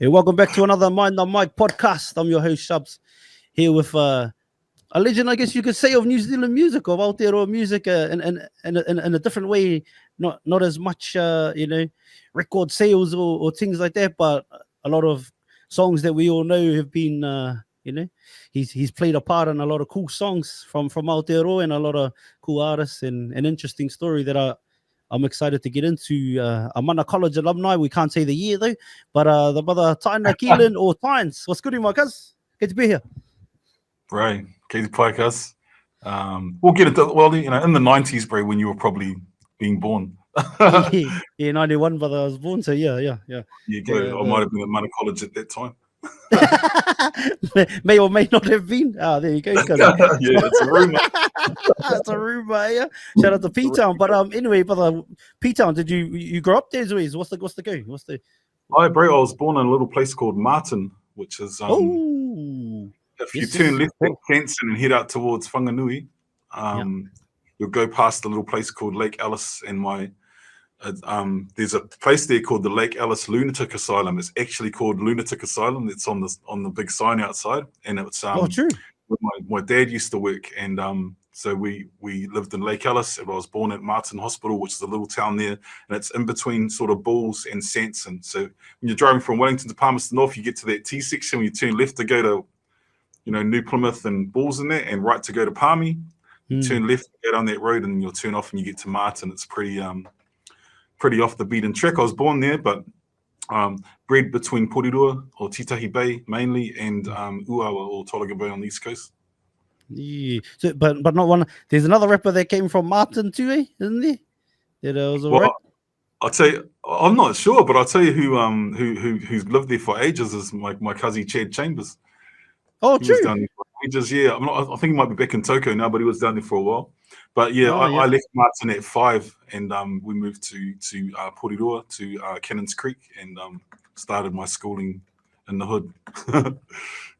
Hey, welcome back to another Mind on Mic podcast. I'm your host, Shubs, here with a legend, I guess you could say, of New Zealand music, of Aotearoa music, in a different way, not as much, record sales or things like that, but a lot of songs that we all know have been, he's played a part in a lot of cool songs from Aotearoa and a lot of cool artists and an interesting story that I'm excited to get into. I'm on a college alumni. We can't say the year though, but the brother Tyna Keelan or Tynez. What's good, my cuz? Good to be here. Right, Katie Picus. We'll get it. Well, in the 90s, bro, when you were probably being born. yeah, 91, brother. I was born, so yeah. You go. I might have been at Mana College at that time. May or may not have been. There you go. Yeah, it's a rumor. It's a rumor. Yeah. Shout out to P-Town. But anyway, brother P-Town, did you grow up there, Zoes? What's the go? Hi, bro. I was born in a little place called Marton, which is if you turn left at Kenson and head out towards Whanganui, you'll go past a little place called Lake Alice, and there's a place there called the Lake Alice Lunatic Asylum. It's actually called Lunatic Asylum. It's on the big sign outside, and it's true. Where my dad used to work, and so we lived in Lake Alice. And I was born at Marton Hospital, which is a little town there, and it's in between sort of Bulls and Sanson. So when you're driving from Wellington to Palmerston North, you get to that T section. When you turn left to go to New Plymouth and Bulls in there, and right to go to Palmy. You turn left, go down that road, and you'll turn off and you get to Marton. It's pretty off the beaten track. I was born there, but bred between Porirua or Titahi Bay mainly, and Uawa or Tolaga Bay on the East Coast. Yeah, so, but not one. There's another rapper that came from Marton too, isn't there? That was all right. I'll tell you, I'm not sure, but I'll tell you who's lived there for ages is my cousin Chad Chambers. Oh, he true. Was down there for ages, yeah. I think he might be back in Toko now, but he was down there for a while. But yeah, I left Marton at 5, and we moved to Porirua, to Cannons Creek, and started my schooling in the hood.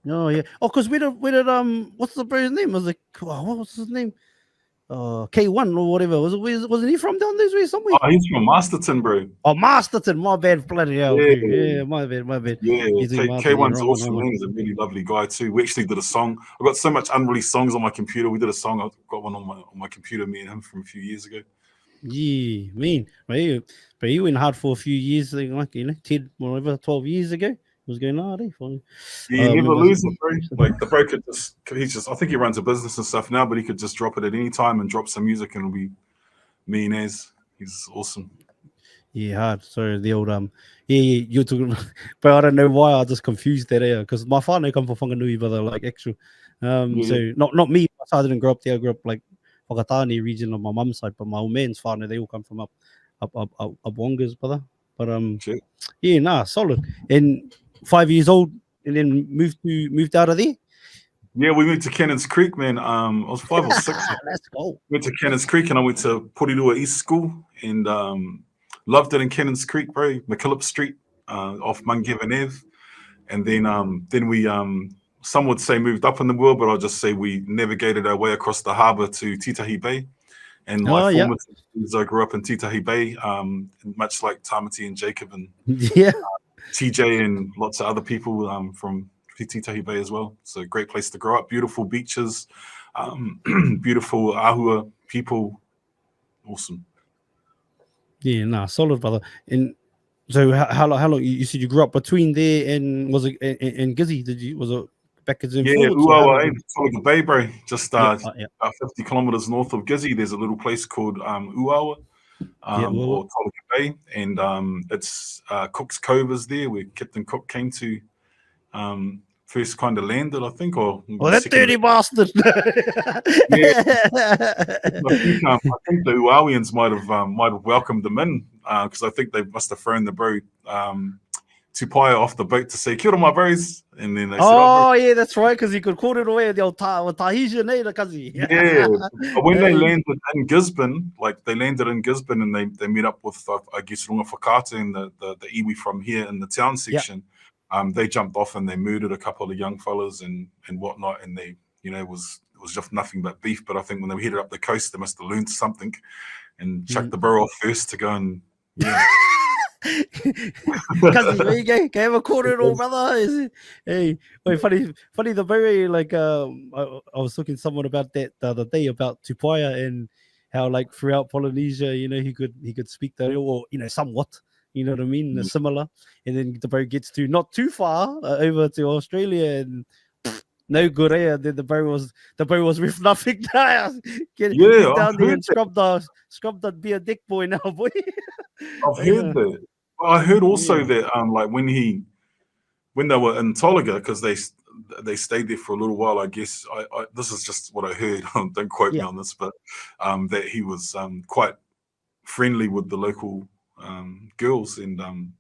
Oh yeah. Oh, because we did what's the bro's name? Was it what was his name? K1 or whatever. Wasn't he from down this way somewhere? Oh, he's from Masterton, bro. Oh, Masterton. My bad, bloody hell. Yeah, my bad. Yeah, K1's awesome. He's a really lovely guy too. We actually did a song. I've got so much unreleased songs on my computer. We did a song. I've got one on my computer, me and him, from a few years ago. Yeah, mean. But he went hard for a few years, like 10, whatever, 12 years ago. Was going on, Yeah, you never lose it, bro. Like the bro could I think he runs a business and stuff now, but he could just drop it at any time and drop some music, and it'll be mean as. He's awesome. Yeah, hard. Sorry, the old you're talking, but I don't know why I just confused that because my father come from Whanganui, but they're like actual. So not me. I didn't grow up there. I grew up like Whakatane region on my mum's side, but my old man's father, they all come from up Wongas, brother. But solid. And 5 years old, and then moved out of there. Yeah, we moved to Cannons Creek, man. I was 5 or 6. Let's go. Went to Cannons Creek, and I went to Porirua East School, and loved it in Cannons Creek, bro. McKillop Street, off Mungevin Ave, and then we some would say moved up in the world, but I'll just say we navigated our way across the harbour to Titahi Bay. And my formative years, I grew up in Titahi Bay, much like Tamati and Jacob and TJ and lots of other people from Titahi Bay as well. So great place to grow up. Beautiful beaches, beautiful ahua people. Awesome. Yeah, solid, brother. And so how long? You said you grew up between there and was it in Gizzy? Was it backwards and forwards? Uawa, Tolaga Bay, bro. Just about 50 kilometers north of Gizzy, there's a little place called Uawa, or Tolaga Bay, and it's Cook's Cove is there, where Captain Cook came to first kind of landed, I think, or that dirty bastard. I think the Uawians might have welcomed them in, because I think they must have thrown the bro Tupaia off the boat to say "Kia ora, my bros," and then they said, yeah, that's right, because he could call it away the old Tahitian, yeah. But when they landed in Gisborne, and they met up with I guess Runga Whakata and the iwi from here in the town section. They jumped off and they murdered a couple of young fellas and whatnot, and they it was just nothing but beef. But I think when they headed up the coast, they must have learned something and chucked the burrow off first to go and Kasi, kaya have a kōrero, brother. Hey, wait, funny, the very, like, I was talking to someone about that the other day, about Tupaia, and how, like, throughout Polynesia, he could speak that, or, somewhat, you know what I mean, similar. And then the boat gets to not too far over to Australia, and no good, eh? Then the boat was with nothing. Get down I've there heard and that. scrub that be a dick boy now, boy. I've heard that. Well, I heard also Yeah. that like when they were in Tolaga, because they stayed there for a little while. I guess this is just what I heard. Don't quote me Yeah. on this, but that he was quite friendly with the local girls, and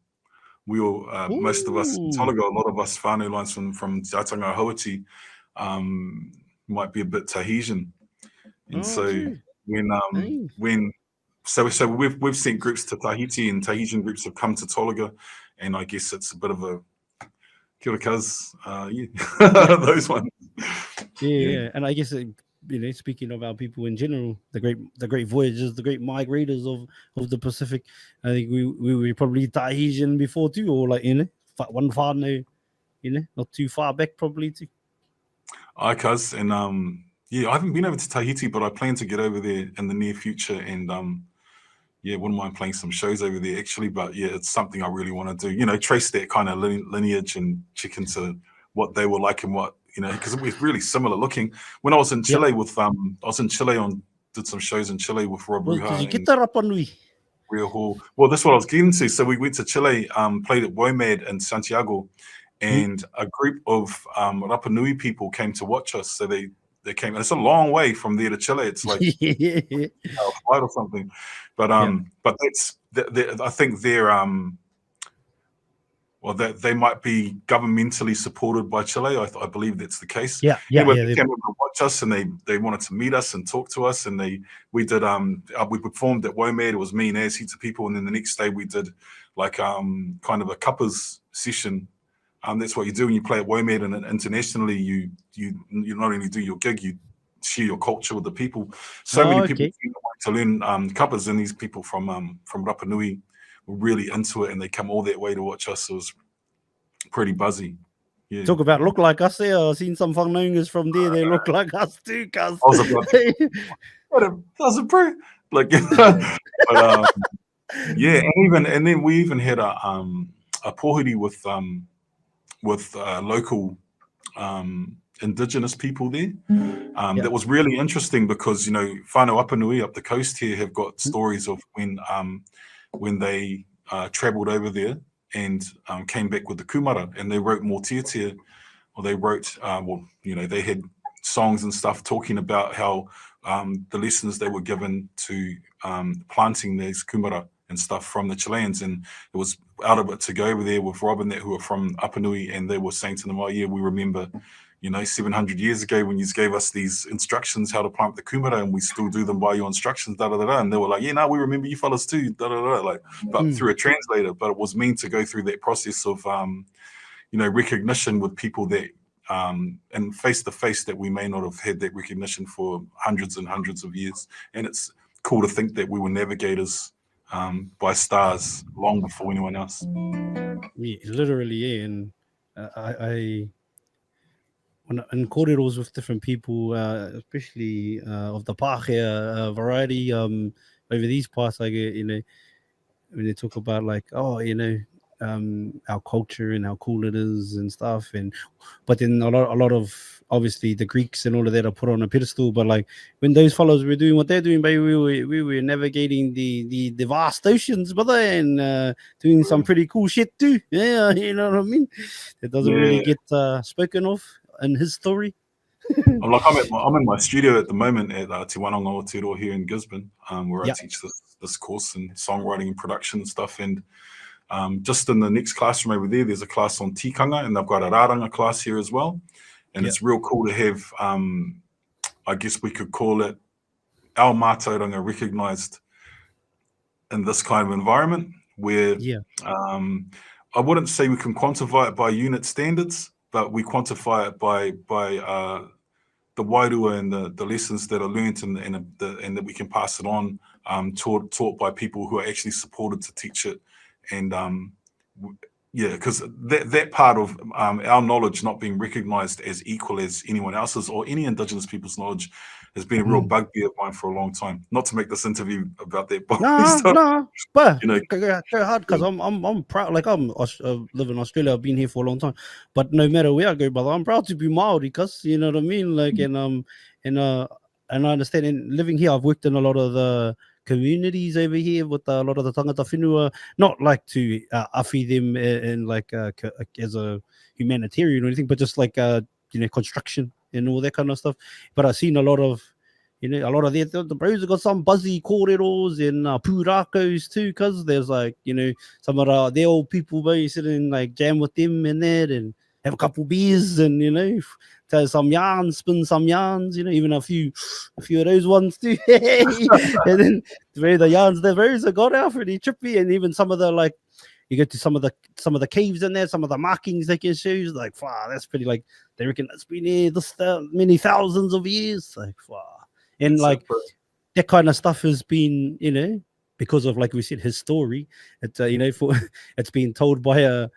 we all most of us in Ooh. Tolaga, a lot of us whānau lines from Taitanga Hauiti might be a bit Tahitian, and Oh, so true. Hey. when so we've sent groups to Tahiti, and Tahitian groups have come to Tolaga, and I guess it's a bit of a kia ora cuz, those ones. Yeah. And I guess speaking of our people in general, the great voyagers, the great migrators of the Pacific, I think we were probably Tahitian before too, or like one far now, not too far back probably too. Aye, cuz, and I haven't been over to Tahiti, but I plan to get over there in the near future, and wouldn't mind playing some shows over there actually. But yeah, it's something I really want to do. Trace that kind of lineage and check into what they were like, and what because we're really similar looking. When I was in Chile did some shows in Chile with Rob Well, because you Ruha get and that up on we. Real Hall. Well, that's what I was getting to. So we went to Chile, played at WOMAD in Santiago, and a group of Rapa Nui people came to watch us. So they came, and it's a long way from there to Chile. It's like a flight or something. But but I think they're that they might be governmentally supported by Chile. I believe that's the case. Anyway, they came over to watch us, and they wanted to meet us and talk to us. And we performed at WOMAD. It was me and heaps of people. And then the next day we did like kind of a cuppers session. That's what you do when you play at WOMAD, and internationally you not only do your gig, you share your culture with the people. So many people want to learn cuppers, and these people from Rapa Nui were really into it, and they come all that way to watch us. It was pretty buzzy. Yeah. Talk about look like us there. I've seen some whanaungas from there. They look like us too, cuz. I was about to, that's a pretty like, but and then we even had a pohuri with local indigenous people there. That was really interesting because whānau Apanui up the coast here have got stories of when they travelled over there and came back with the kumara, and they wrote more tiatia, or they wrote they had songs and stuff talking about how the lessons they were given to planting these kumara and stuff from the Chileans, and it was out of it to go over there with Rob and that, who are from Apanui, and they were saying to them, oh yeah, we remember 700 years ago when you gave us these instructions how to plant the kumara, and we still do them by your instructions, da da da. And they were like, yeah, no, we remember you fellas too, da da da. Like, but through a translator. But it was meant to go through that process of recognition with people that and face to face that we may not have had that recognition for hundreds and hundreds of years. And it's cool to think that we were navigators by stars long before anyone else. Yeah, literally, yeah. And I and kōreros with different people, especially of the Pākehā variety, over these parts, like when they talk about like, our culture and how cool it is and stuff, but then a lot of obviously the Greeks and all of that are put on a pedestal. But like when those fellows were doing what they're doing, baby, we were navigating the vast oceans, brother, and doing some pretty cool shit too. Yeah, you know what I mean. It doesn't really get spoken of in his story. I'm in my studio at the moment at Te Wananga Aotearoa here in Gisborne, where I teach this course in songwriting and production and stuff. And just in the next classroom over there, there's a class on tikanga, and they've got a rāranga class here as well. And it's real cool to have, I guess we could call it our mātauranga recognised in this kind of environment where I wouldn't say we can quantify it by unit standards, but we quantify it by the wairua and the lessons that are learnt and that we can pass it on, taught by people who are actually supported to teach it, and yeah, because that part of our knowledge not being recognized as equal as anyone else's or any Indigenous people's knowledge has been a real bugbear of mine for a long time. Not to make this interview about that stuff. No, but You know, go hard because I'm proud. Like I live in Australia. I've been here for a long time, but no matter where I go, brother, I'm proud to be Maori. Because you know what I mean. Like and I understand. And living here, I've worked in a lot of the communities over here with a lot of the tangata whenua. Not like to afi them in like as a humanitarian or anything, but just like construction and all that kind of stuff. But I've seen a lot of a lot of the bros have got some buzzy corridors and purakos too, because there's like, some of the old people, bro, you sit and like jam with them in there and have a couple beers and, tell some yarns, spin some yarns, even a few of those ones too. And then the yarns, the bros have got out pretty trippy, and even some of the like, you get to some of the caves in there, some of the markings they can show you, like, wow, that's pretty, like, they reckon it's been here this many thousands of years, like, wow. And like that kind of stuff has been, because of, like we said, his story. It's it's been told by a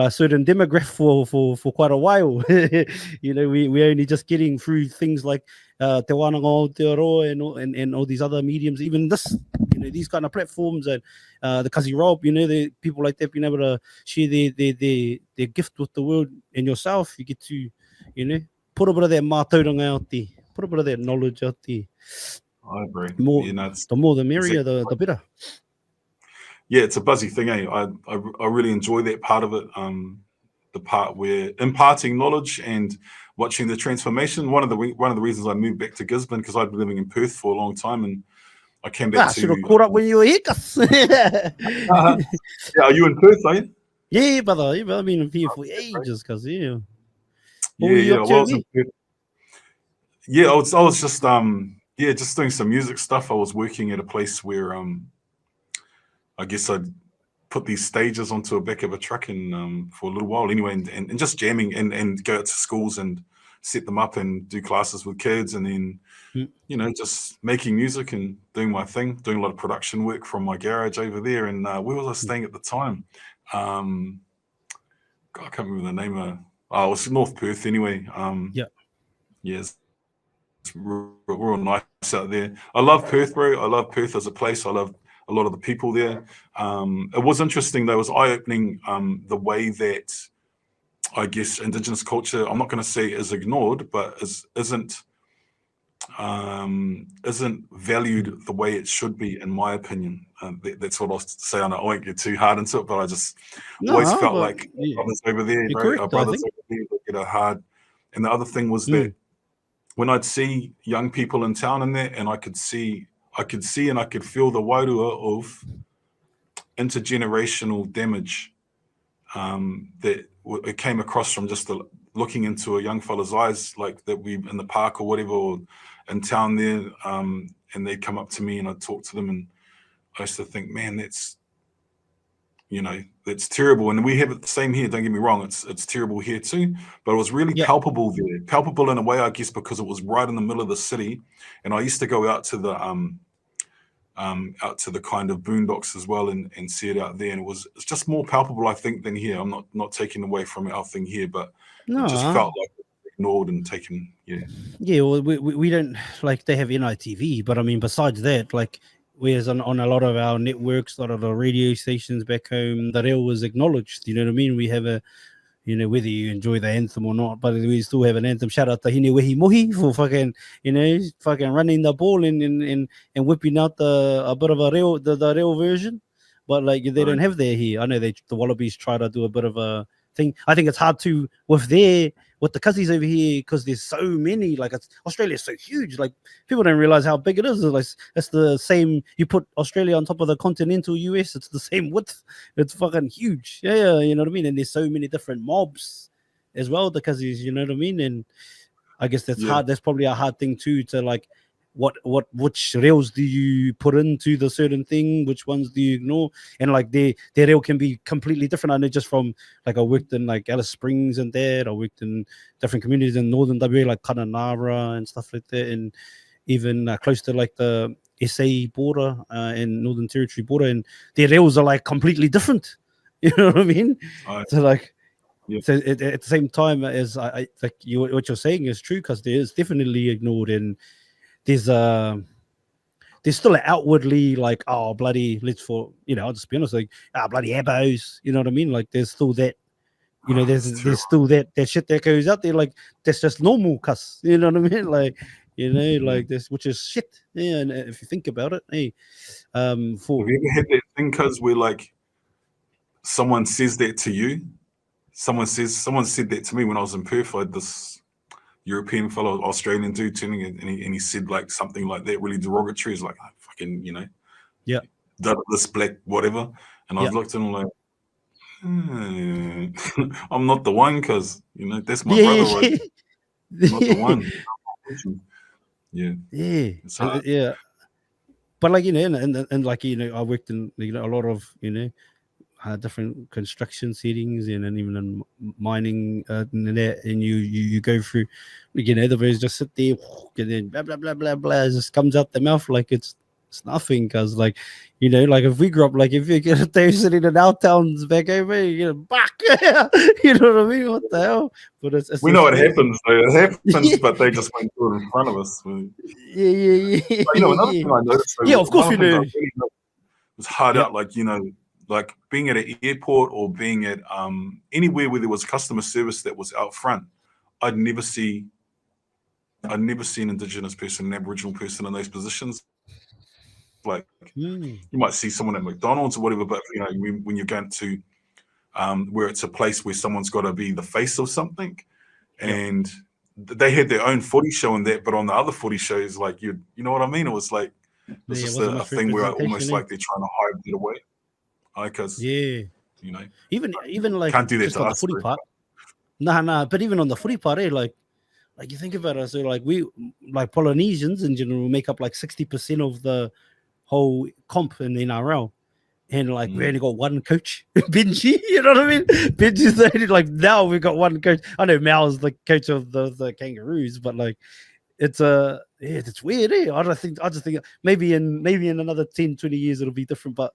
certain demographic for quite a while. We're only just getting through things like Te Wānanga o Te Aroa and all these other mediums, even this, these kind of platforms, and the Kazi Rob, the people like that being able to share their gift with the world and yourself. You get to, put a bit of that mātauranga out there. Put a bit of that knowledge out there. I agree. The more the merrier, the better. Yeah, it's a buzzy thing, eh? I really enjoy that part of it. The part where imparting knowledge and watching the transformation. One of the reasons I moved back to Gisborne, because I'd been living in Perth for a long time, and I came back to. Should have caught up when you were here. Yeah, are you in Perth, are you? Yeah, brother. I've been here for ages, cause yeah. Well, I was in Perth. Yeah, I was just just doing some music stuff. I was working at a place where I guess I'd put these stages onto the back of a truck and for a little while anyway, and just jamming and go out to schools and set them up and do classes with kids, and then just making music and doing my thing, doing a lot of production work from my garage over there. And where was I staying at the time? God, I can't remember the name of it was North Perth anyway. Yes. It's real nice out there. I love Perth, bro. I love Perth as a place. I love a lot of the people there. It was interesting though. It was eye-opening the way that I guess Indigenous culture, I'm not going to say is ignored, but isn't valued the way it should be, in my opinion. That's what I'll say. I won't get too hard into it, but I just always felt like brothers over there, bro, our brothers over there get a hard. And the other thing was that when I'd see young people in town in there, and I could see and I could feel the wairua of intergenerational damage that it came across from just looking into a young fella's eyes, like that we in the park or whatever, or in town there, and they'd come up to me and I'd talk to them, and I used to think, man, that's terrible. And we have it the same here, don't get me wrong, it's terrible here too, but it was really palpable there, palpable in a way, I guess, because it was right in the middle of the city. And I used to go out to the kind of boondocks as well and see it out there, and it's just more palpable, I think, than here. I'm not taking away from our thing here, but it just felt like ignored and taken. Well, we don't, like, they have NITV, but I mean, besides that, like, whereas on a lot of our networks, a lot of the radio stations back home, the reo was acknowledged. You know what I mean? We have a, whether you enjoy the anthem or not, but we still have an anthem. Shout out to Hine Wehi Mohi for fucking, fucking running the ball and whipping out a bit of a reo, the reo version. But like, they don't have that here. I know the Wallabies try to do a bit of a thing. I think it's hard to with the Kazis over here, because there's so many. Like, Australia's so huge. Like, people don't realize how big it is. Like, it's the same. You put Australia on top of the continental US, it's the same width. It's fucking huge. Yeah, you know what I mean. And there's so many different mobs as well. The Kazis, you know what I mean. And I guess that's hard. That's probably a hard thing too, to like, which rails do you put into the certain thing, which ones do you ignore, and like their rail can be completely different. I know, just from, like, I worked in like Alice Springs and that, I worked in different communities in northern WA, like Kananara and stuff like that, and even close to like the SA border and Northern Territory border, and their rails are like completely different. You know what I mean? I, So like, yeah. so at the same time as I like you, what you're saying is true because there is definitely ignored, and there's still an outwardly like, oh bloody, let's for I'll just be honest, like bloody abos, you know what I mean? Like there's still that, It's there's terrible. still that shit that goes out there, like that's just normal cuss, you know what I mean? Like, like this, which is shit. Yeah, and if you think about it, hey, for Have you ever had that thing, cuz where like someone says that to you? Someone said that to me when I was in Perth. I had this European fellow, Australian dude turning it, and he said like something like that, really derogatory. He's like, oh, fucking, yeah, this black whatever. And I yeah, looked at him like, I'm not the one, cuz that's my yeah, brother, right? I'm not the one. Yeah, yeah, it's hard. yeah. But like and like I worked in a lot of different construction settings, and even in mining, and that, and you go through, the birds just sit there, and then blah blah blah blah blah, it just comes out the mouth like it's nothing, because like like if we grew up, like if you get a day sitting in our towns back over, back, you know what I mean? What the hell? But it's We this know it weird, happens, though. It happens, yeah, but they just won't do it in front of us. yeah, But, another yeah, thing I noticed, yeah. though, Of course one we of the things I know. really noticed was hard Yeah. out, like, like being at an airport or being at anywhere where there was customer service that was out front. I'd never see an Indigenous person, an Aboriginal person in those positions. Like, Mm. you might see someone at McDonald's or whatever, but when you're going to where it's a place where someone's got to be the face of something, Yeah. and they had their own footy show in that, but on the other footy shows, like you know what I mean? It was like it's There just wasn't a much thing where I almost representation, eh? like they're trying to hide it away, because Yeah. you know Even like can't do that just to on the us. footy Bro. part. Nah. But even on the footy part, like you think about it, so like we, like Polynesians in general, make up like 60% of the whole comp in the NRL. And like we only got one coach, Benji. You know what I mean? Benji's only, like, now we got one coach. I know Mal's the coach of the Kangaroos, but like it's it's weird, eh? I just think maybe in another 10, 20 years it'll be different, but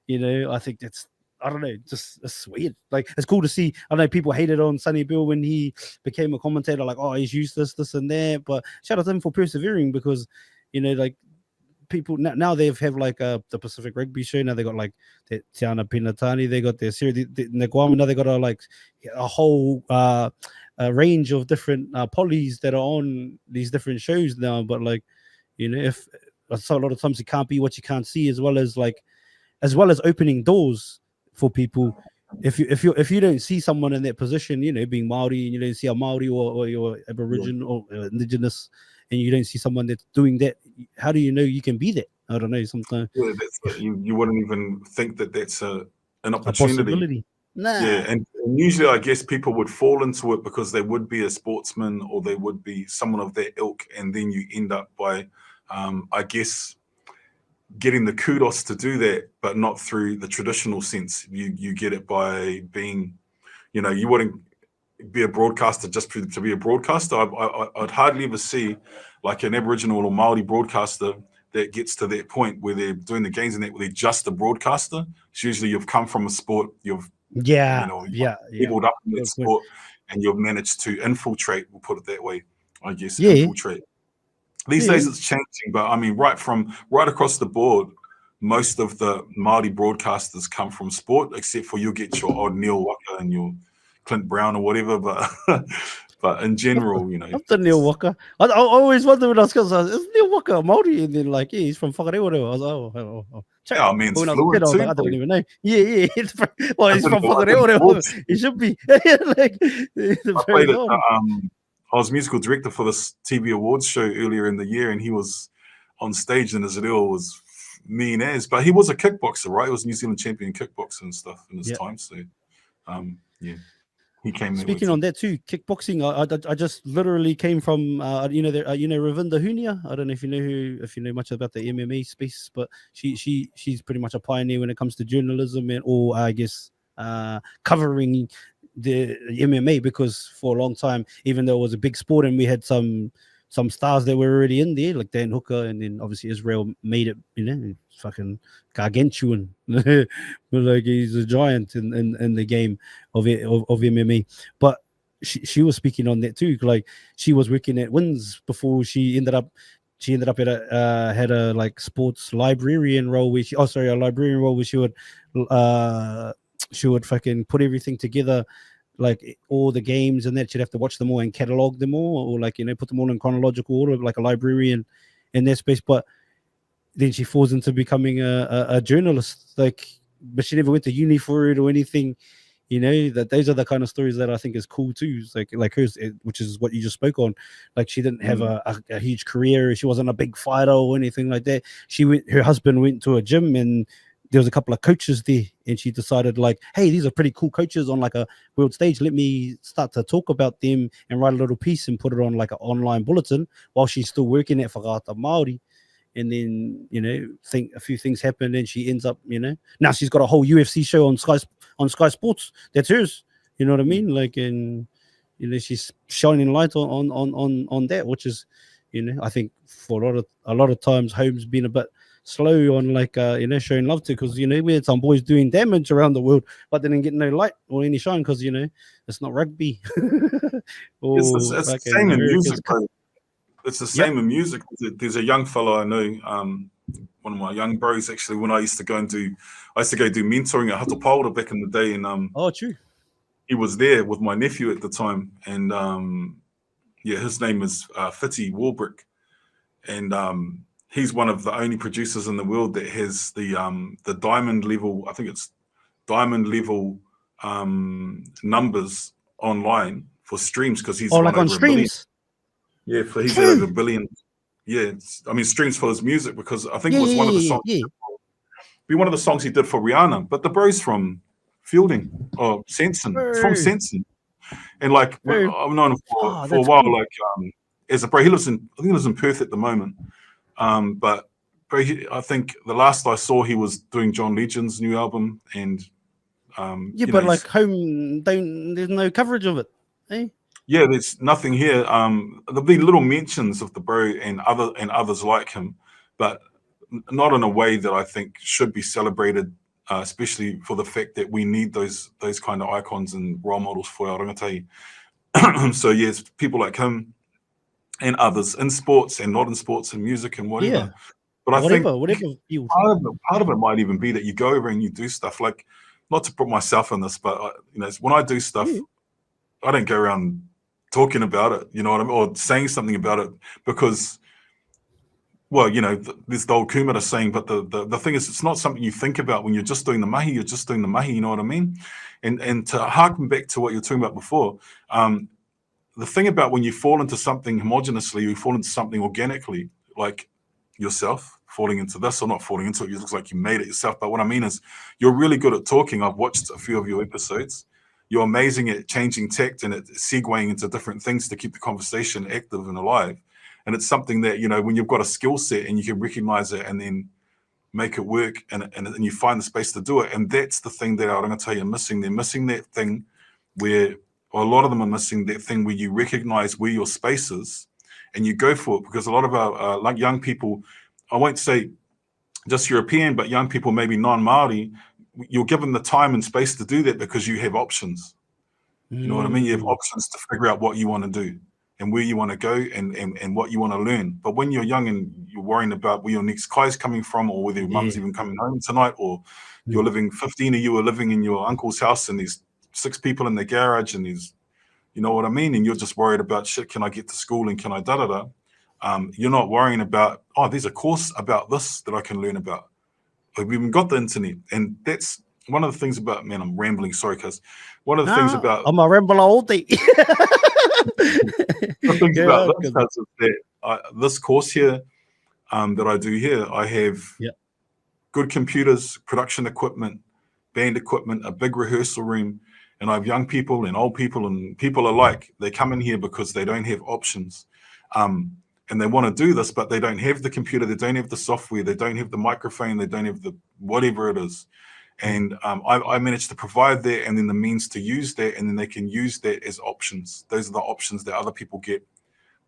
I think that's, I don't know, just it's weird. Like it's cool to see. I know people hated on Sonny Bill when he became a commentator, like, oh, he's used this and that, but shout out to him for persevering, because like people now they have like the Pacific Rugby show. Now they got like the Tiana Pinatani, they got their series, the Guam. Now they got a whole a range of different polys that are on these different shows now. But like, if so, a lot of times it can't be what you can't see, as well as opening doors for people. If you don't see someone in that position, being Maori, and you don't see a Maori or you're Aboriginal or Indigenous, and you don't see someone that's doing that, how do you know you can be that? I don't know. Sometimes Yeah, you wouldn't even think that that's an a opportunity. possibility. Yeah, Nah. and usually I guess people would fall into it because they would be a sportsman or they would be someone of that ilk, and then you end up by, I guess, getting the kudos to do that, but not through the traditional sense. You get it by being, you wouldn't be a broadcaster just to be a broadcaster. I'd hardly ever see like an Aboriginal or Maori broadcaster that gets to that point where they're doing the games and that, where they're just a broadcaster. It's usually you've come from a sport, you've Yeah. leveled up in that Good point. sport, and you've managed to infiltrate. We'll put it that way, I guess. Yeah. Infiltrate. These Yeah. days it's changing, but I mean, right across the board, most of the Māori broadcasters come from sport, except for you'll get your odd Neil Waka and your Clint Brown or whatever. But but in general, After Neil Walker, I always wonder when I was going, is Neil Walker a Maori? And then like, yeah, he's from Whakarewa. I was like, oh. Check. yeah, I But mean, it's when I was a kid, fluid I was like, too. I Bro. don't even know. Yeah, well, he's from I did the Whakarewa. awards. He should be. Like, I played it. I was musical director for this TV awards show earlier in the year, and he was on stage, and his reel was mean as. But he was a kickboxer, right? He was New Zealand champion kickboxer and stuff in his time. So, yeah, he came that way Speaking on too. that too, kickboxing. I just literally came from Ravinda Hunia. I don't know if you know much about the MMA space, but she's pretty much a pioneer when it comes to journalism or I guess covering the MMA, because for a long time, even though it was a big sport and we had some some stars that were already in there, like Dan Hooker, and then obviously Israel made it, fucking gargantuan. Like he's a giant in the game of MMA. But she was speaking on that too. Like she was working at Wins before she ended up at a had a like sports librarian role where a librarian role where she would fucking put everything together, like all the games and that. She'd have to watch them all and catalog them all, or like put them all in chronological order, like a librarian in that space. But then she falls into becoming a journalist, like, but she never went to uni for it or anything. That those are the kind of stories that I think is cool too. It's like hers, which is what you just spoke on. Like she didn't have a huge career. She wasn't a big fighter or anything like that. Her husband went to a gym, and there was a couple of coaches there, and she decided, like, hey, these are pretty cool coaches on like a world stage. Let me start to talk about them and write a little piece and put it on like an online bulletin while she's still working at Whakaata Maori. And then think a few things happen, and she ends up now she's got a whole UFC show on Sky Sports. That's hers. You know what I mean? Like, and she's shining light on that, which is I think for a lot of times home's been a bit slow on like showing love to, because we had some boys doing damage around the world but they didn't get no light or any shine because it's not rugby. It's the same in music, bro. It's the same in music. There's a young fellow I know, one of my young bros actually, when I used to go do mentoring at Hatapauda back in the day, and true. He was there with my nephew at the time, and his name is Fitty Warbrick, and he's one of the only producers in the world that has the diamond level, I think it's diamond level numbers online for streams, because he's like on streams. Yeah, he's at over 1 billion. Yeah, streams for his music, because I think it was one of the songs. Be one of the songs he did for Rihanna. But the bro's from Fielding or Sensen. It's from Sensen, and like I've known him for a while. Cool. Like as a bro, I think he lives in Perth at the moment. But bro, I think the last I saw, he was doing John Legend's new album, and but like home, there's no coverage of it, eh? Yeah, there's nothing here. There'll be little mentions of the bro and others like him, but not in a way that I think should be celebrated, especially for the fact that we need those kind of icons and role models for our rangatahi. So yes, people like him and others in sports and not in sports and music and whatever. Yeah. But I think field. part of it might even be that you go over and you do stuff, like, not to put myself in this, but when I do stuff, I don't go around talking about it, you know what I mean, or saying something about it, because, well, there's the old Kumara saying, but the thing is, it's not something you think about when you're just doing the mahi. You're just doing the mahi, you know what I mean? And to harken back to what you're talking about before, the thing about when you fall into something homogeneously, you fall into something organically, like yourself falling into this or not falling into it, it looks like you made it yourself. But what I mean is, you're really good at talking. I've watched a few of your episodes. You're amazing at changing tact and at segueing into different things to keep the conversation active and alive. And it's something that, when you've got a skill set and you can recognize it and then make it work, and you find the space to do it. And that's the thing that I'm going to tell you are missing. They're missing that thing where, or a lot of them are missing that thing where you recognize where your space is and you go for it. Because a lot of our like young people, I won't say just European, but young people, maybe non-Maori, you're given the time and space to do that because you have options. You know what I mean? You have options to figure out what you want to do and where you want to go and what you want to learn. But when you're young and you're worrying about where your next car is coming from, or whether your mum's even coming home tonight, or you're living, 15 of you are living in your uncle's house and there's 6 people in the garage and there's, you know what I mean? And you're just worried about, shit, can I get to school and can I da-da-da? You're not worrying about, there's a course about this that I can learn about. We've even got the internet, and that's one of the things about, man, I'm rambling, sorry, cuz one of the things about I'm a rambler all day. the things about this is that this course here that I do here, I have good computers, production equipment, band equipment, a big rehearsal room, and I have young people and old people and people alike. They come in here because they don't have options. And they want to do this, but they don't have the computer, they don't have the software, they don't have the microphone, they don't have the whatever it is. And I managed to provide that, and then the means to use that, and then they can use that as options. Those are the options that other people get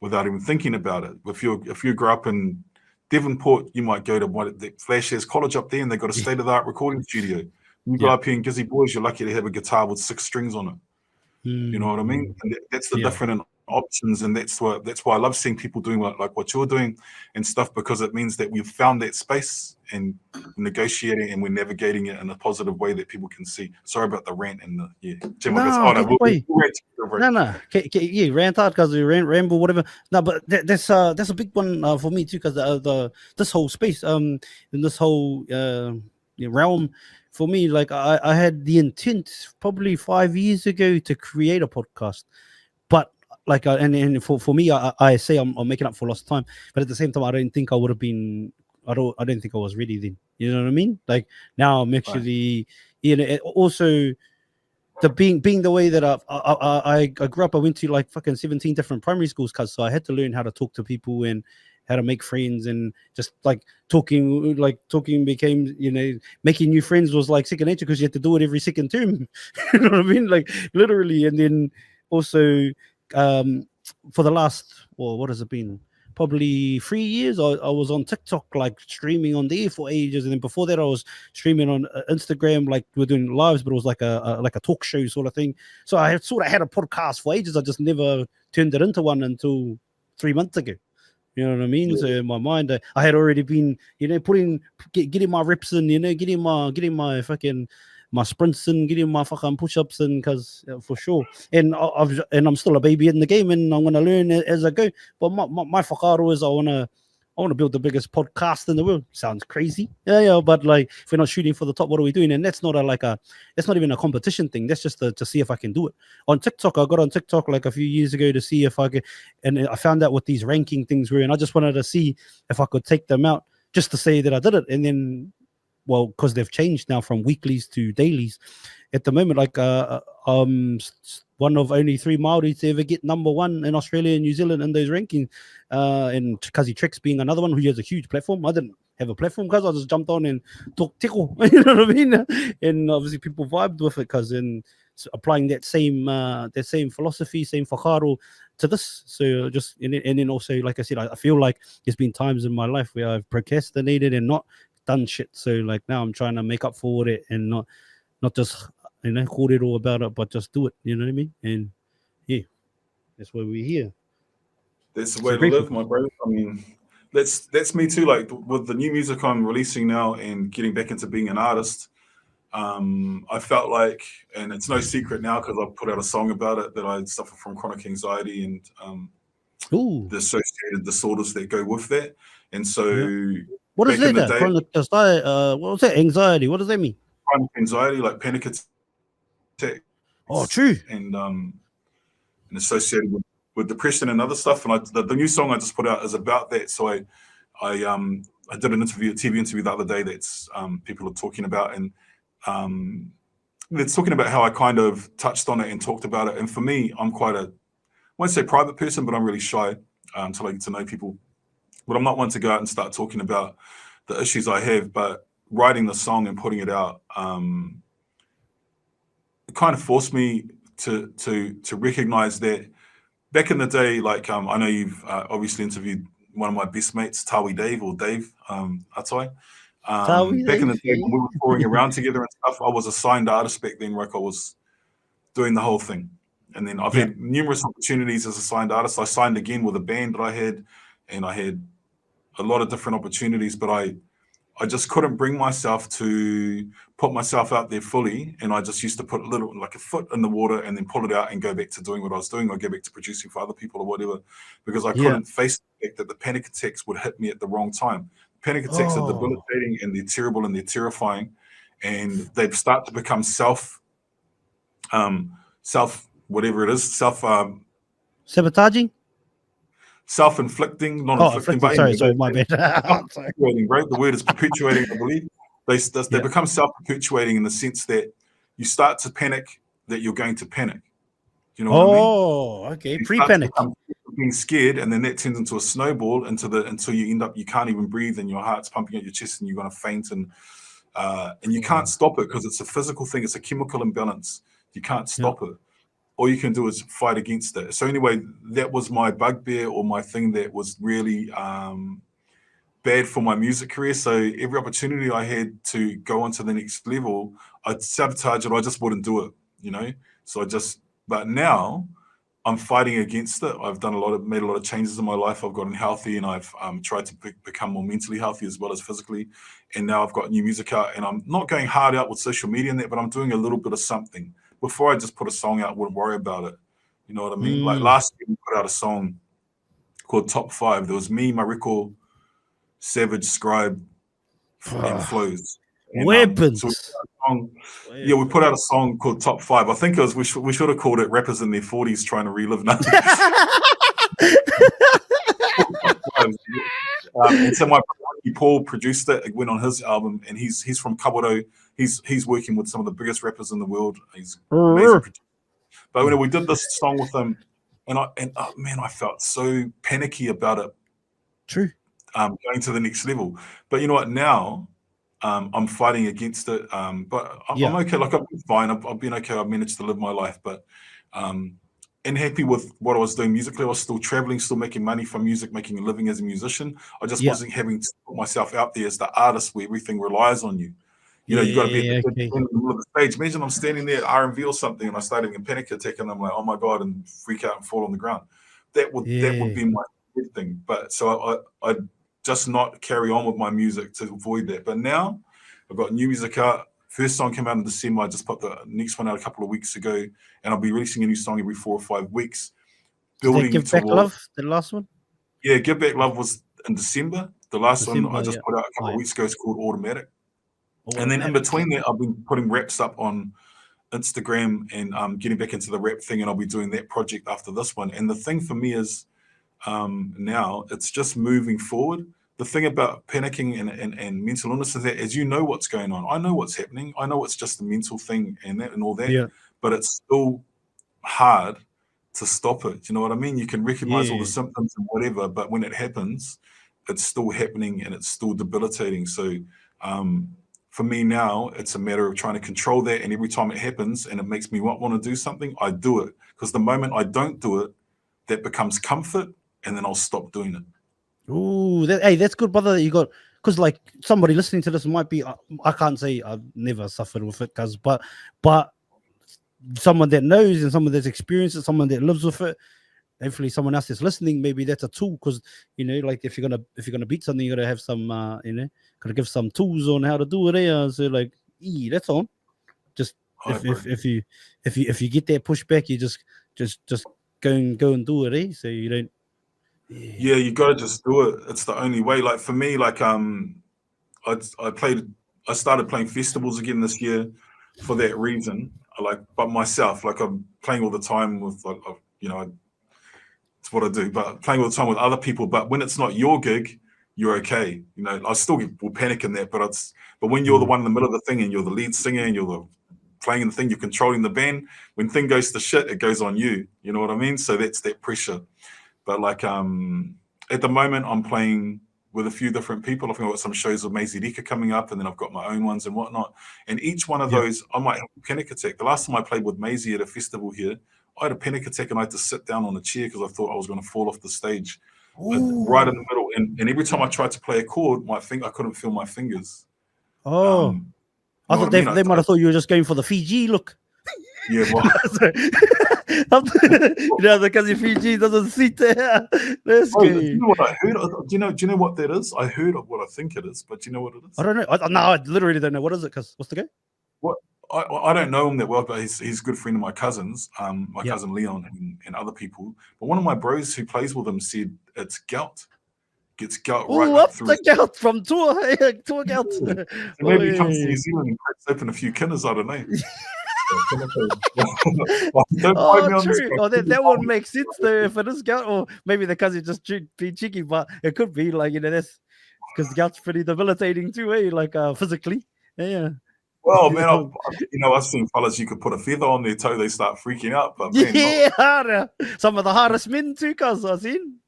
without even thinking about it. If you grew up in Devonport, you might go to the Flash has college up there, and they got a state-of-the-art recording studio. You go up here in Gizzy Boys, you're lucky to have a guitar with 6 strings on it. You know what I mean? And that's the different options, and that's why I love seeing people doing like what you're doing and stuff, because it means that we've found that space and negotiating, and we're navigating it in a positive way that people can see. Sorry about the rant and rant out because we ramble, whatever. No, but that's a big one for me too, because this whole space, in this whole realm. For me, like I had the intent probably 5 years ago to create a podcast, but like and for me, I say I'm making up for lost time, but at the same time, I don't think I would have been. I don't think I was ready then. You know what I mean? Like now, I'm actually, also the being the way that I grew up. I went to like fucking 17 different primary schools, so I had to learn how to talk to people and how to make friends, and just like talking became, making new friends was like second nature, because you had to do it every second term. You know what I mean? Like literally. And then also for the last, what has it been? Probably 3 years, I was on TikTok, like streaming on there for ages, and then before that I was streaming on Instagram, like we're doing lives, but it was like a talk show sort of thing. So I sort of had a podcast for ages. I just never turned it into one until 3 months ago. You know what I mean? Yeah. So in my mind, I had already been, getting my reps in, getting my fucking my sprints in, getting my fucking push-ups in, because for sure. And I'm still a baby in the game, and I'm gonna learn as I go. But my whakaaro is I wanna build the biggest podcast in the world. Sounds crazy, but like if we're not shooting for the top, what are we doing? And that's not that's not even a competition thing. That's just to see if I can do it. On TikTok, I got on TikTok like a few years ago to see if I could, and I found out what these ranking things were, and I just wanted to see if I could take them out just to say that I did it. And then, well, because they've changed now from weeklies to dailies. At the moment, like one of only 3 Maori to ever get #1 in Australia and New Zealand in those rankings, and Kazi Trex being another one who has a huge platform. I didn't have a platform because I just jumped on and talked tickle, you know what I mean? And obviously people vibed with it, because in applying that same philosophy, same whakaaro to this. So just and then also, like I said, I feel like there's been times in my life where I've procrastinated and not done shit. So like now I'm trying to make up for it and not just call it all about it, but just do it. You know what I mean? And that's why we're here. That's the way to live, my brother. I mean, that's me too. Like with the new music I'm releasing now and getting back into being an artist, I felt like, and it's no secret now because I've put out a song about it, that I suffer from chronic anxiety and the associated disorders that go with that. And so, what is that? Chronic what was that? Anxiety? What does that mean? Chronic anxiety, like panic attacks. Oh, true. And associated with depression and other stuff. And the new song I just put out is about that. So I did an interview, a TV interview the other day that's people are talking about, and it's talking about how I kind of touched on it and talked about it. And for me, I'm quite I won't say private person, but I'm really shy until I get to know people. But I'm not one to go out and start talking about the issues I have. But writing the song and putting it out, it kind of forced me to recognize that back in the day, like I know you've obviously interviewed one of my best mates, Tawi Dave or Dave Atai. Back in the day when we were touring around together and stuff, I was a signed artist back then, like I was doing the whole thing. And then I've had numerous opportunities as a signed artist. I signed again with a band that I had, and I had a lot of different opportunities, but I just couldn't bring myself to put myself out there fully. And I just used to put a foot in the water and then pull it out and go back to doing what I was doing, or go back to producing for other people or whatever, because I couldn't face the fact that the panic attacks would hit me at the wrong time. Panic attacks are debilitating, and they're terrible, and they're terrifying, and they start to become whatever it is, sabotaging, self-inflicting, not inflicting. But sorry, my bad. Right, the word is perpetuating, I believe. They become self-perpetuating in the sense that you start to panic that you're going to panic. You know what I mean? Oh, okay. Pre-panic. Being scared, and then that turns into a snowball until you end up, you can't even breathe, and your heart's pumping at your chest, and you're going to faint, and you can't stop it because it's a physical thing. It's a chemical imbalance. You can't stop it. all you can do is fight against it. So anyway, that was my bugbear or my thing that was really bad for my music career. So every opportunity I had to go on to the next level, I'd sabotage it. I just wouldn't do it, So but now I'm fighting against it. I've made a lot of changes in my life. I've gotten healthy, and I've tried to become more mentally healthy as well as physically. And now I've got new music out, and I'm not going hard out with social media and that, but I'm doing a little bit of something. Before I just put a song out, wouldn't worry about it. You know what I mean? Like last year, we put out a song called Top 5. There was me, Mariko, Savage, Scribe, and Flows. And, Weapons. We put out a song called Top 5. I think we should have called it Rappers in Their 40s Trying to Relive Now. And so my brother Paul produced it. It went on his album, and he's from Kawerau. He's working with some of the biggest rappers in the world. He's amazing producer. But when we did this song with him, and I felt so panicky about it. True. Going to the next level. But you know what? Now I'm fighting against it. But I'm okay. Like I've been fine. I've been okay. I've managed to live my life. But and happy with what I was doing musically. I was still traveling, still making money from music, making a living as a musician. I just wasn't having to put myself out there as the artist where everything relies on you. You got to be in the middle of the stage. Imagine I'm standing there at R&V or something, and I start having a panic attack, and I'm like, oh my God, and freak out and fall on the ground. That would be my thing. But so I just not carry on with my music to avoid that. But now I've got new music out. First song came out in December. I just put the next one out a couple of weeks ago, and I'll be releasing a new song every 4 or 5 weeks. Building Give Back Love, the last one? Yeah, Give Back Love was in December. The last one I just put out a couple of weeks ago is called Automatic. And then in between that, I've been putting raps up on Instagram and getting back into the rap thing, and I'll be doing that project after this one. And the thing for me is now it's just moving forward. The thing about panicking and mental illness is that as you know what's going on, I know what's happening. I know it's just a mental thing and all that, but it's still hard to stop it. You know what I mean? You can recognize all the symptoms and whatever, but when it happens, it's still happening and it's still debilitating. So for me now, it's a matter of trying to control that. And every time it happens and it makes me want to do something, I do it. Because the moment I don't do it, that becomes comfort, and then I'll stop doing it. Ooh, that's good, brother. That you got, because like somebody listening to this might be, I can't say I've never suffered with it, but someone that knows and someone that's experienced it, someone that lives with it. Hopefully, someone else that's listening, maybe that's a tool, because like if you're gonna beat something, you gotta have some, gotta give some tools on how to do it. So like, that's on. Just if you get that pushback, you just go and do it. So you don't. Yeah, you gotta just do it. It's the only way. Like for me, like I started playing festivals again this year for that reason. But myself, like I'm playing all the time with it's what I do, but playing all the time with other people. But when it's not your gig, you're okay. I still will panic in that, but when you're the one in the middle of the thing and you're the lead singer and you're playing the thing, you're controlling the band. When thing goes to shit, it goes on you. You know what I mean? So that's that pressure. But like at the moment, I'm playing with a few different people. I think I've got some shows with Maisie Rika coming up, and then I've got my own ones and whatnot. And each one of those, I might have a panic attack. The last time I played with Maisie at a festival here, I had a panic attack and I had to sit down on a chair because I thought I was going to fall off the stage. Right in the middle. And every time I tried to play a chord, I couldn't feel my fingers. I thought they might have thought you were just going for the Fiji look. Yeah, well. Because your Fiji doesn't sit there. That's good. Do you know what I heard? Do you know what that is? I heard of what I think it is, but do you know what it is? I don't know. I literally don't know. What is it? Because what's the game? What? I don't know him that well, but he's a good friend of my cousin's, cousin Leon and other people. But one of my bros who plays with him said it's gout. Gets gout right up through. The gout from tour gout. So maybe he comes to New Zealand and cracks open a few kinners. I don't know. That won't make sense though if it is gout, or maybe the cousin just being cheeky, but it could be like that's because gout's pretty debilitating too, like physically. Yeah. Well, man, I've seen fellas you could put a feather on their toe, they start freaking out. But man, some of the hardest men too, cuz I've seen.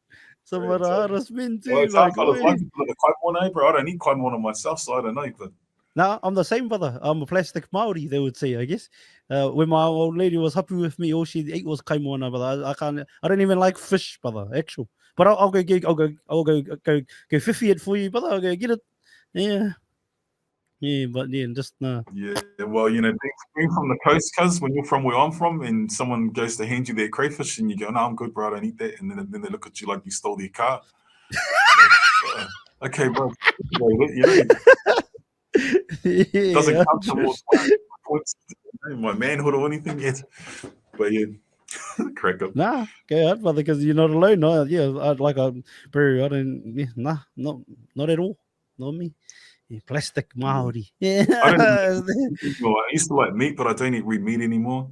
Some of the hardest men too. Well, like fellas like the kaimon, bro. I don't need kaimon on myself, so I don't know. But No, I'm the same, brother. I'm a plastic Maori, they would say, I guess. When my old lady was happy with me, all she ate was kaimoana, brother. I don't even like fish, brother, actual. But I'll go 50 it for you, brother. I'll go get it. Yeah. Yeah, but yeah, just Yeah, well, being from the coast, cuz when you're from where I'm from, and someone goes to hand you their crayfish, and you go, "No, I'm good, bro. I don't eat that," and then they look at you like you stole their car. Okay, bro. It doesn't come towards my manhood or anything yet. But yeah, crack up. Nah, go out, brother, because you're not alone. No, yeah, bro, I don't. Yeah, nah, not at all. Not me. Yeah, plastic Maori. Yeah. I used to like meat, but I don't eat red meat anymore.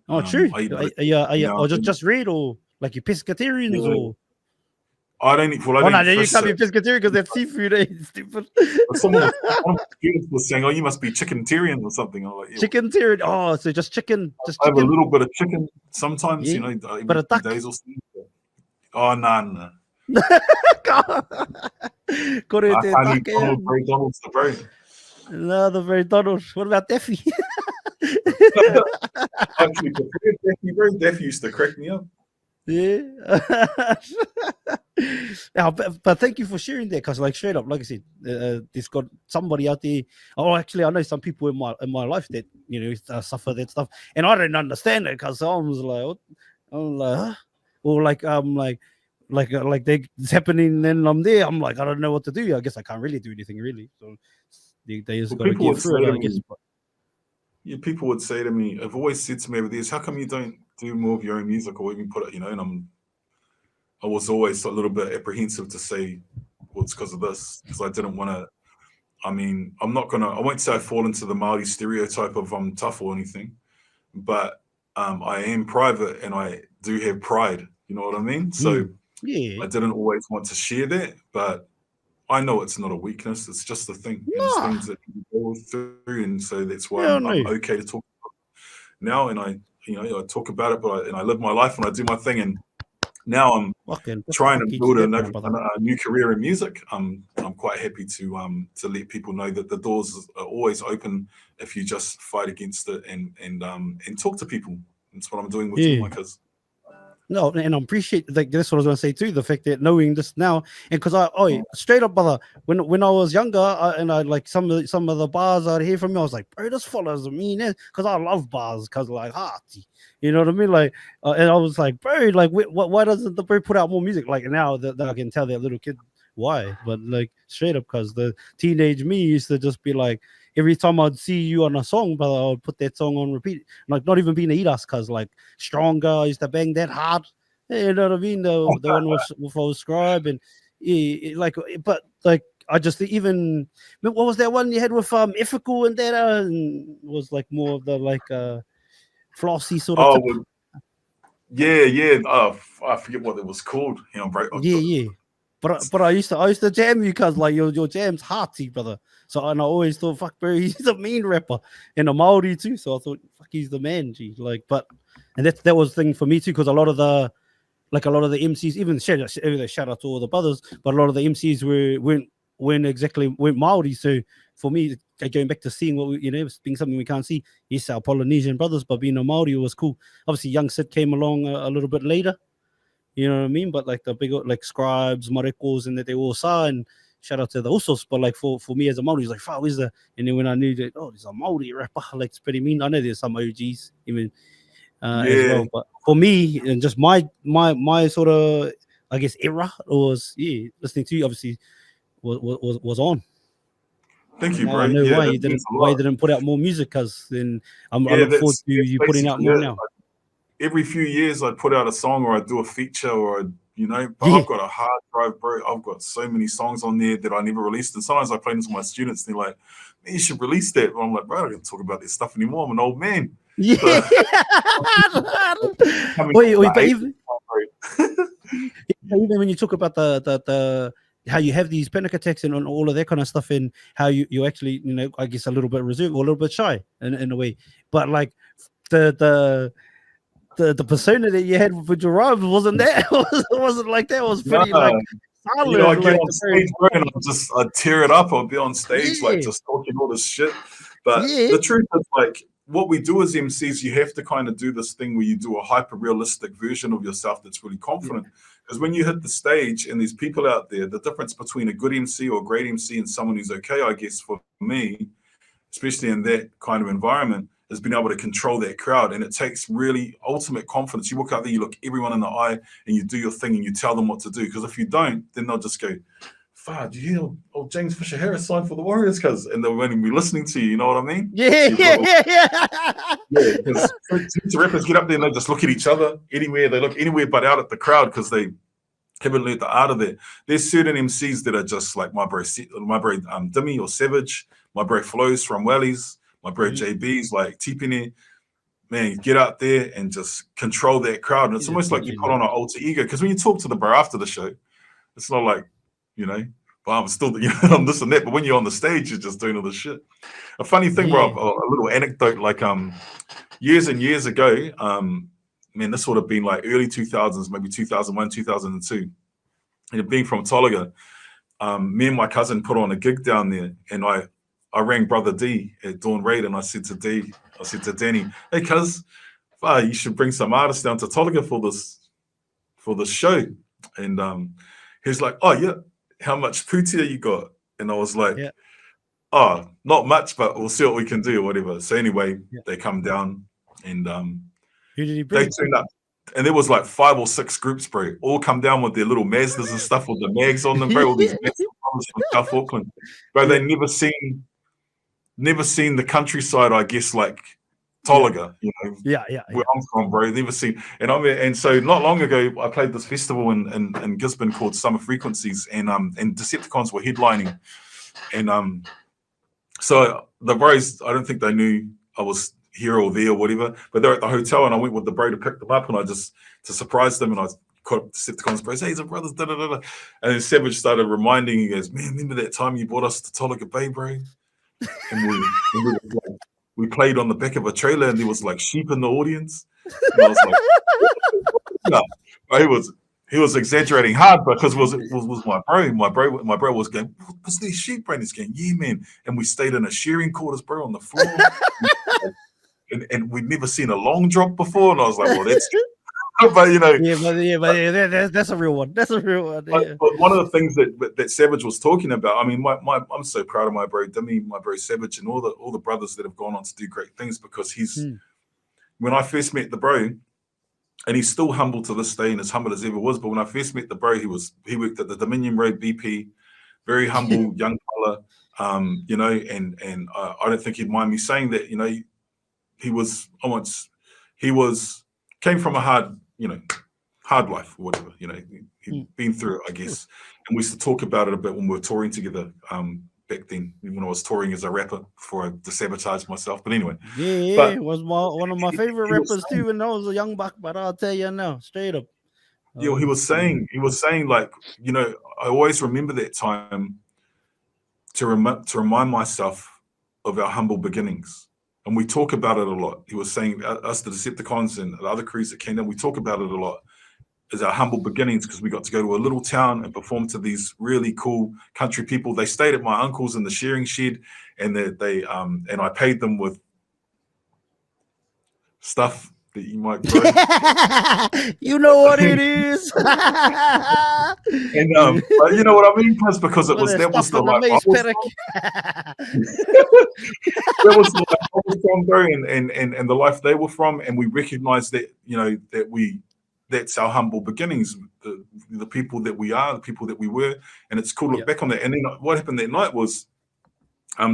Oh, true. Or just red, or like you pescatarians, or I don't eat. Well, no, you can't be pescatarian because that's seafood. Stupid. One of my students was saying, "Oh, you must be chickentarian or something." I'm like, yeah. Chickentarian. Oh, so just chicken. I have a little bit of chicken sometimes, but a duck. Days or something. Oh, no. I can't eat Donald's the bro. No, the very Donald. What about Daffy? Actually, Daffy, bro. Daffy used to crack me up. Yeah. Yeah, but thank you for sharing that, because like straight up, like I said, there's got somebody out there. Oh, actually, I know some people in my life that suffer that stuff, and I don't understand it, because I was like, huh? Or like it's happening, and I'm there. I'm like, I don't know what to do. I guess I can't really do anything really. So they just got to get through it, I guess. Yeah, people would say to me, have always said to me over this, how come you don't do more of your own music, or even put it, and I was always a little bit apprehensive to say, well, it's because of this, because I didn't want to. I mean, I won't say I fall into the Maori stereotype of I'm tough or anything, but I am private and I do have pride. You know what I mean? So yeah, I didn't always want to share that, but I know it's not a weakness. It's just a thing. It's things that you go through, and so that's why I'm okay to talk about it now. And I talk about it, but I live my life and I do my thing. And now I'm trying to build a new career in music. I'm quite happy to let people know that the doors are always open if you just fight against it and talk to people. That's what I'm doing with you, my cuz. No, and I appreciate that's what I was going to say too. The fact that knowing this now, and because straight up, brother, when I was younger, I like some of the bars I'd hear from me, I was like, bro, this follows me, because I love bars, because like hearty, you know what I mean? Like, and I was like, bro, like, why doesn't the bro put out more music? Like now that I can tell that little kid why, but like straight up, because the teenage me used to just be like, every time I'd see you on a song, brother, I would put that song on repeat. Like, not even being a eat-us, because like Stronger, I used to bang that hard. You know what I mean? The one with Scribe, and but like I just even what was that one you had with Ethical and that was like more of the like flossy sort of tip. Yeah. I forget what it was called. Yeah. But I used to jam you, because like your jam's hearty, brother. So and I always thought, fuck, bro, he's a mean rapper and a Maori too. So I thought, fuck, he's the man, G. Like, and that was the thing for me too, because a lot of the MCs, even shout out to all the brothers, but a lot of the MCs weren't Maori. So for me, going back to seeing what being something we can't see, yes, our Polynesian brothers, but being a Maori was cool. Obviously, Young Sid came along a little bit later. You know what I mean? But like the big like Scribes, Marekos, and that they all saw, and shout out to the Usos. But like for me as a Maori, it's like, fuck, where's the? And then when I knew that, there's a Maori rapper, like it's pretty mean. I know there's some OGs even as well, but for me and just my sort of, I guess, era was listening to you obviously was on. Thank you, bro. I know why you didn't put out more music, because then I look forward to you putting out more now. Every few years I'd put out a song, or I'd do a feature, or but I've got a hard drive, bro. I've got so many songs on there that I never released. And sometimes I play them to my students, and they're like, man, you should release that. And I'm like, bro, I don't talk about this stuff anymore. I'm an old man. Yeah. But even when you talk about the how you have these panic attacks and all of that kind of stuff, and how you actually, I guess a little bit reserved or a little bit shy in a way, but like the persona that you had with your rhymes wasn't that. It wasn't like that. It was pretty like you know, I get on stage, bro, and I tear it up. I'll be on stage, like, just talking all this shit. But the truth is, like, what we do as MCs, you have to kind of do this thing where you do a hyper-realistic version of yourself that's really confident. Because when you hit the stage and there's people out there, the difference between a good MC or a great MC and someone who's okay, I guess, for me, especially in that kind of environment, is being able to control that crowd. And it takes really ultimate confidence. You walk out there, you look everyone in the eye, and you do your thing, and you tell them what to do. Because if you don't, then they'll just go, "Fuck, do you hear old James Fisher Harris signed for the Warriors?" And they'll only be listening to you. You know what I mean? Yeah. Because rappers get up there and they just look at each other anywhere. They look anywhere but out at the crowd because they haven't learned the art of it. There's certain MCs that are just like my bro Dimmy or Savage, my bro Flows from Wellies, my bro JB's like Tipene. Man, you get out there and just control that crowd. And it's almost like you put on an alter ego. Because when you talk to the bro after the show, it's not like, you know, well, I'm still, you know, I'm this and that. But when you're on the stage, you're just doing all this shit. A funny thing, Rob, a little anecdote, like years and years ago, man, this would have been like early 2000s, maybe 2001, 2002. And being from Tolaga, me and my cousin put on a gig down there, and I rang Brother D at Dawn Raid, and I said to Danny, "Hey, cuz, you should bring some artists down to Tolaga for this show." And he's like, "Oh yeah, how much putia you got?" And I was like, "Oh, not much, but we'll see what we can do or whatever." So anyway, they come down, and who did he bring? They turned up, and there was like 5 or 6 groups, bro, all come down with their little Mazdas and stuff with the mags on them, bro. All these massive brothers from South Auckland, bro. They never seen the countryside, I guess, like Tolaga, you know, where I'm from, bro. Never seen, and so not long ago, I played this festival in Gisborne called Summer Frequencies, and Decepticons were headlining, and so the bros, I don't think they knew I was here or there or whatever, but they're at the hotel, and I went with the bro to pick them up, and I just to surprise them, and I caught up Decepticons bros, "Hey, he's a brothers, da da da." And then Savage started reminding, he goes, "Man, remember that time you brought us to Tolaga Bay, bro?" And we played on the back of a trailer, and there was like sheep in the audience. And I was like, no, he was exaggerating hard because it was my bro. My bro was going, "What's these sheep, bro?" And he's going, "Yeah, man." And we stayed in a shearing quarters, bro, on the floor. and we'd never seen a long drop before. And I was like, "Well, that's." But you know, that's a real one. That's a real one. But one of the things that Savage was talking about, I mean, I'm so proud of my bro Dimmy, my bro Savage, and all the brothers that have gone on to do great things, because he's when I first met the bro, and he's still humble to this day and as humble as ever was. But when I first met the bro, he worked at the Dominion Road BP, very humble young fella, you know, and I don't think he'd mind me saying that, you know, came from a hard life or whatever, you know, he'd been through it, I guess. And we used to talk about it a bit when we were touring together back then, when I was touring as a rapper before I sabotaged myself. But anyway. It was one of my favorite rappers too when I was a young buck, but I'll tell you now, straight up. Yeah, he was saying like, you know, I always remember that time to remind myself of our humble beginnings. And we talk about it a lot. He was saying, us, the Decepticons and the other crews that came in, we talk about it a lot as our humble beginnings, because we got to go to a little town and perform to these really cool country people. They stayed at my uncle's in the shearing shed, and and I paid them with stuff that you might grow. You know what it is. And you know what I mean? Because that was the life that was the life I was from, bro, and the life they were from, and we recognize that, you know, that's our humble beginnings, the people that we are, the people that we were, and it's cool to look back on that. And then what happened that night was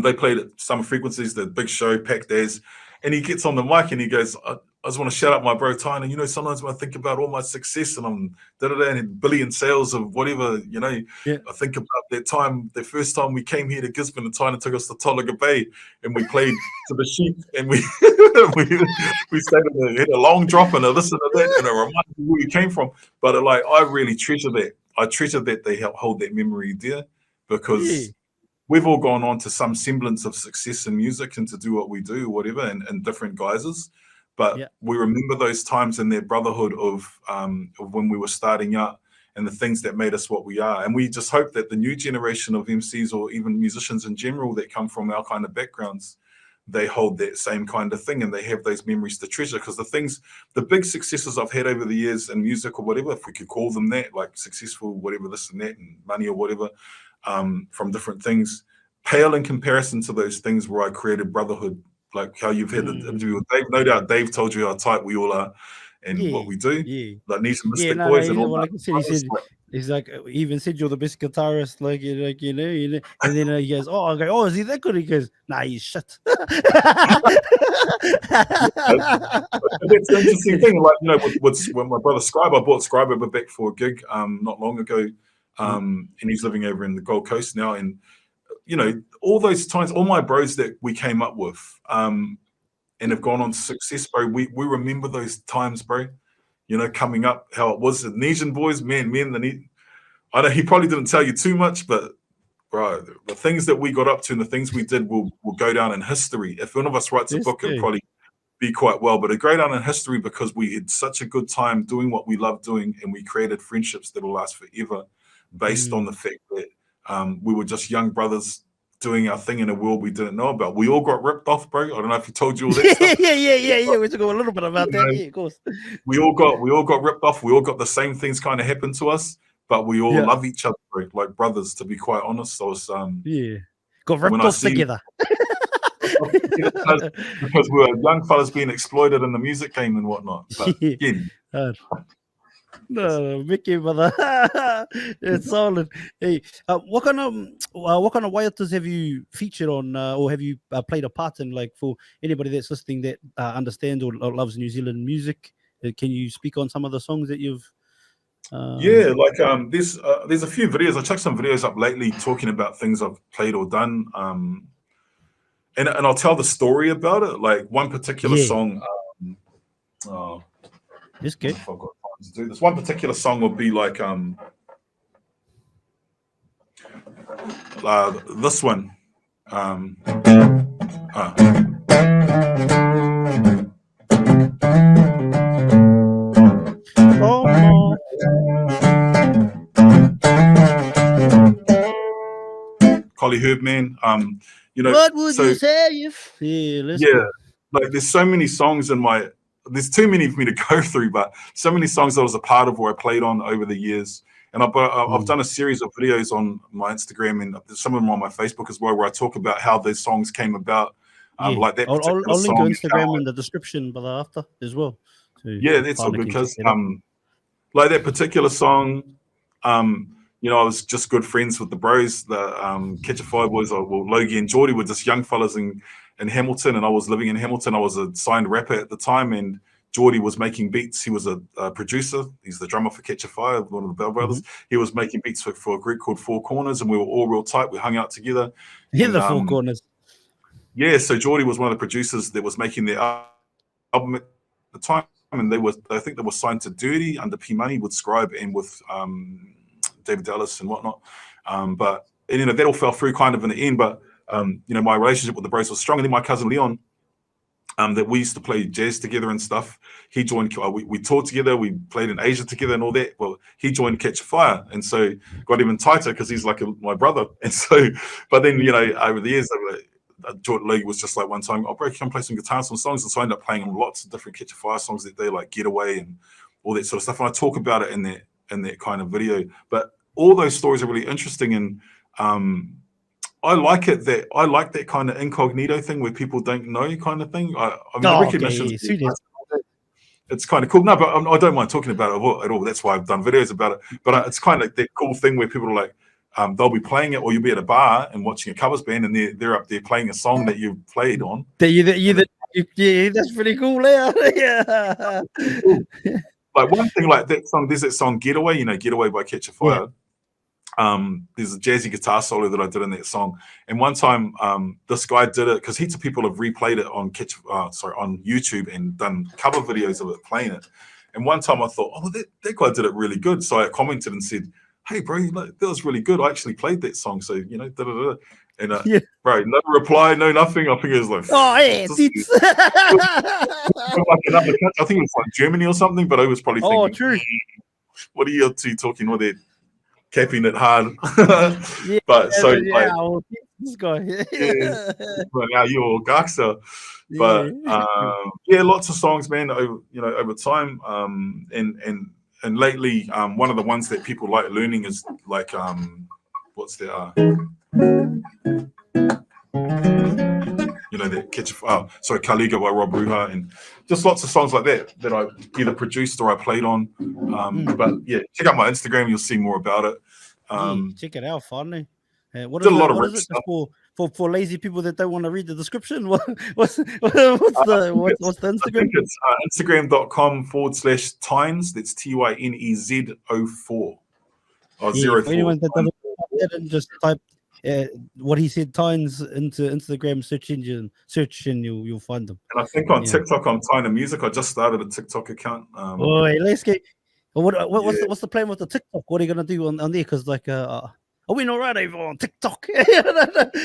they played at Summer Frequencies, the big show, packed as, and he gets on the mic and he goes, I just want to shout out my bro Tyna. You know, sometimes when I think about all my success and I'm and billion sales of whatever, you know, I think about that time, the first time we came here to Gisborne, and Tyna took us to Tolaga Bay, and we played to the sheep, and we stayed had a long drop and a this and a that, and it reminded me where we came from. But I really treasure that. I treasure that they help hold that memory dear, because we've all gone on to some semblance of success in music and to do what we do, whatever, in different guises. But we remember those times in their brotherhood of when we were starting out, and the things that made us what we are. And we just hope that the new generation of MCs or even musicians in general that come from our kind of backgrounds, they hold that same kind of thing and they have those memories to treasure. Because the big successes I've had over the years in music or whatever, if we could call them that, like successful, whatever, this and that, and money or whatever, from different things, pale in comparison to those things where I created brotherhood, like how you've had the interview with Dave. No doubt Dave told you how tight we all are and what we do. Like Niche and Mystic Boys and all that. Like he said, he's like, he even said you're the best guitarist, like you know, and then he goes, I go, oh, is he that good? He goes, nah, he's shit. That's the interesting thing. Like, you know, when my brother Scribe, I bought Scribe over back for a gig not long ago, and he's living over in the Gold Coast now. And you know, all those times, all my bros that we came up with, and have gone on to success, bro. We remember those times, bro. You know, coming up, how it was. The Nesian boys, man. I know he probably didn't tell you too much, but bro, the things that we got up to and the things we did will go down in history. If one of us writes a book, it'll probably be quite well. But it'll go down in history because we had such a good time doing what we love doing, and we created friendships that will last forever, based on the fact that we were just young brothers doing our thing in a world we didn't know about. We all got ripped off, bro. I don't know if he told you all that stuff. Yeah. We took a little bit about that. Yeah, of course. We all got ripped off. We all got the same things kind of happen to us, but we all love each other, bro, like brothers. To be quite honest, I was got ripped off together. because we were young fellas being exploited in the music game and whatnot. But again, no, Mickey, brother. It's solid. Hey, what kind of waiatas have you featured on, or have you played a part in? Like, for anybody that's listening that understands or loves New Zealand music, can you speak on some of the songs that you've? Yeah, like there's a few videos. I checked some videos up lately talking about things I've played or done. And I'll tell the story about it. Like one particular song. It's good. I've got time to do this. One particular song would be like this one. Collie Herb, man. You know, what would you say if? Like there's so many songs there's too many for me to go through, but so many songs I was a part of where I played on over the years. And I've done a series of videos on my Instagram and some of them on my Facebook as well, where I talk about how those songs came about. Like that I'll link your Instagram in the description, but after as well. So that's all good, because like that particular song, you know, I was just good friends with the bros, the Catch a Fire boys, Logie and Geordie were just young fellas in Hamilton, and I was living in Hamilton. I was a signed rapper at the time, and Geordie was making beats. He was a producer. He's the drummer for Catch a Fire, one of the Bell Brothers. He was making beats for a group called Four Corners, and we were all real tight. We hung out together. The Four Corners. Yeah, so Geordie was one of the producers that was making their album at the time, and I think they were signed to Dirty under P Money with Scribe and with David Dallas and whatnot. But you know, that all fell through kind of in the end. But you know, my relationship with the bros was strong. And then my cousin Leon, that we used to play jazz together and stuff. He joined. We toured together. We played in Asia together and all that. Well, he joined Catch a Fire, and so got even tighter because he's like my brother. And so, but then you know, over the years, Jordan Logie was just like one time, "Oh, bro, come play some guitar, some songs." And so I ended up playing lots of different Catch a Fire songs that day, like Getaway and all that sort of stuff. And I talk about it in that kind of video. But all those stories are really interesting, and I like that kind of incognito thing where people don't know kind of thing. I mean, the recognition, it's kind of cool. No, but I don't mind talking about it at all. That's why I've done videos about it. But it's kind of that cool thing where people are like, they'll be playing it, or you'll be at a bar and watching a covers band, and they're up there playing a song that you've played on. Yeah, that's pretty cool. Yeah. Like one thing, like that song. There's that song Getaway. You know, Getaway by Catch a Fire. There's a jazzy guitar solo that I did in that song, and one time this guy did it because heaps of people have replayed it on on YouTube and done cover videos of it playing it. And one time I thought, oh, that guy did it really good, so I commented and said, "Hey, bro, that was really good. I actually played that song, so you know, And bro, no reply, no nothing. I think it was like, like another country. I think it was like Germany or something, but I was probably thinking, true. what are you two talking? What they're capping it hard. Yeah, But so yeah, like, well, this guy. yeah, well, now you're Gaksa. But Yeah. yeah, lots of songs, man, over time. And lately, one of the ones that people like learning is like what's the that catch sorry, Kaliga by Rob Ruha, and just lots of songs like that I either produced or I played on. But yeah, check out my Instagram, you'll see more about it. Yeah, check it out, finally. What did is a lot it? of What rap is it stuff. for lazy people that don't want to read the description? What's the Instagram? I think it's Instagram.com/Tynez. That's TYNEZ04. Or Yeah, 04. for anyone that doesn't know that, and just type what he said, Tynes, into Instagram search and you'll find them. And I think on TikTok, I'm Tyna Music. I just started a TikTok account. Oh, hey, let's get. What's the plan with the TikTok? What are you gonna do on there? Because like, are we not right over on TikTok?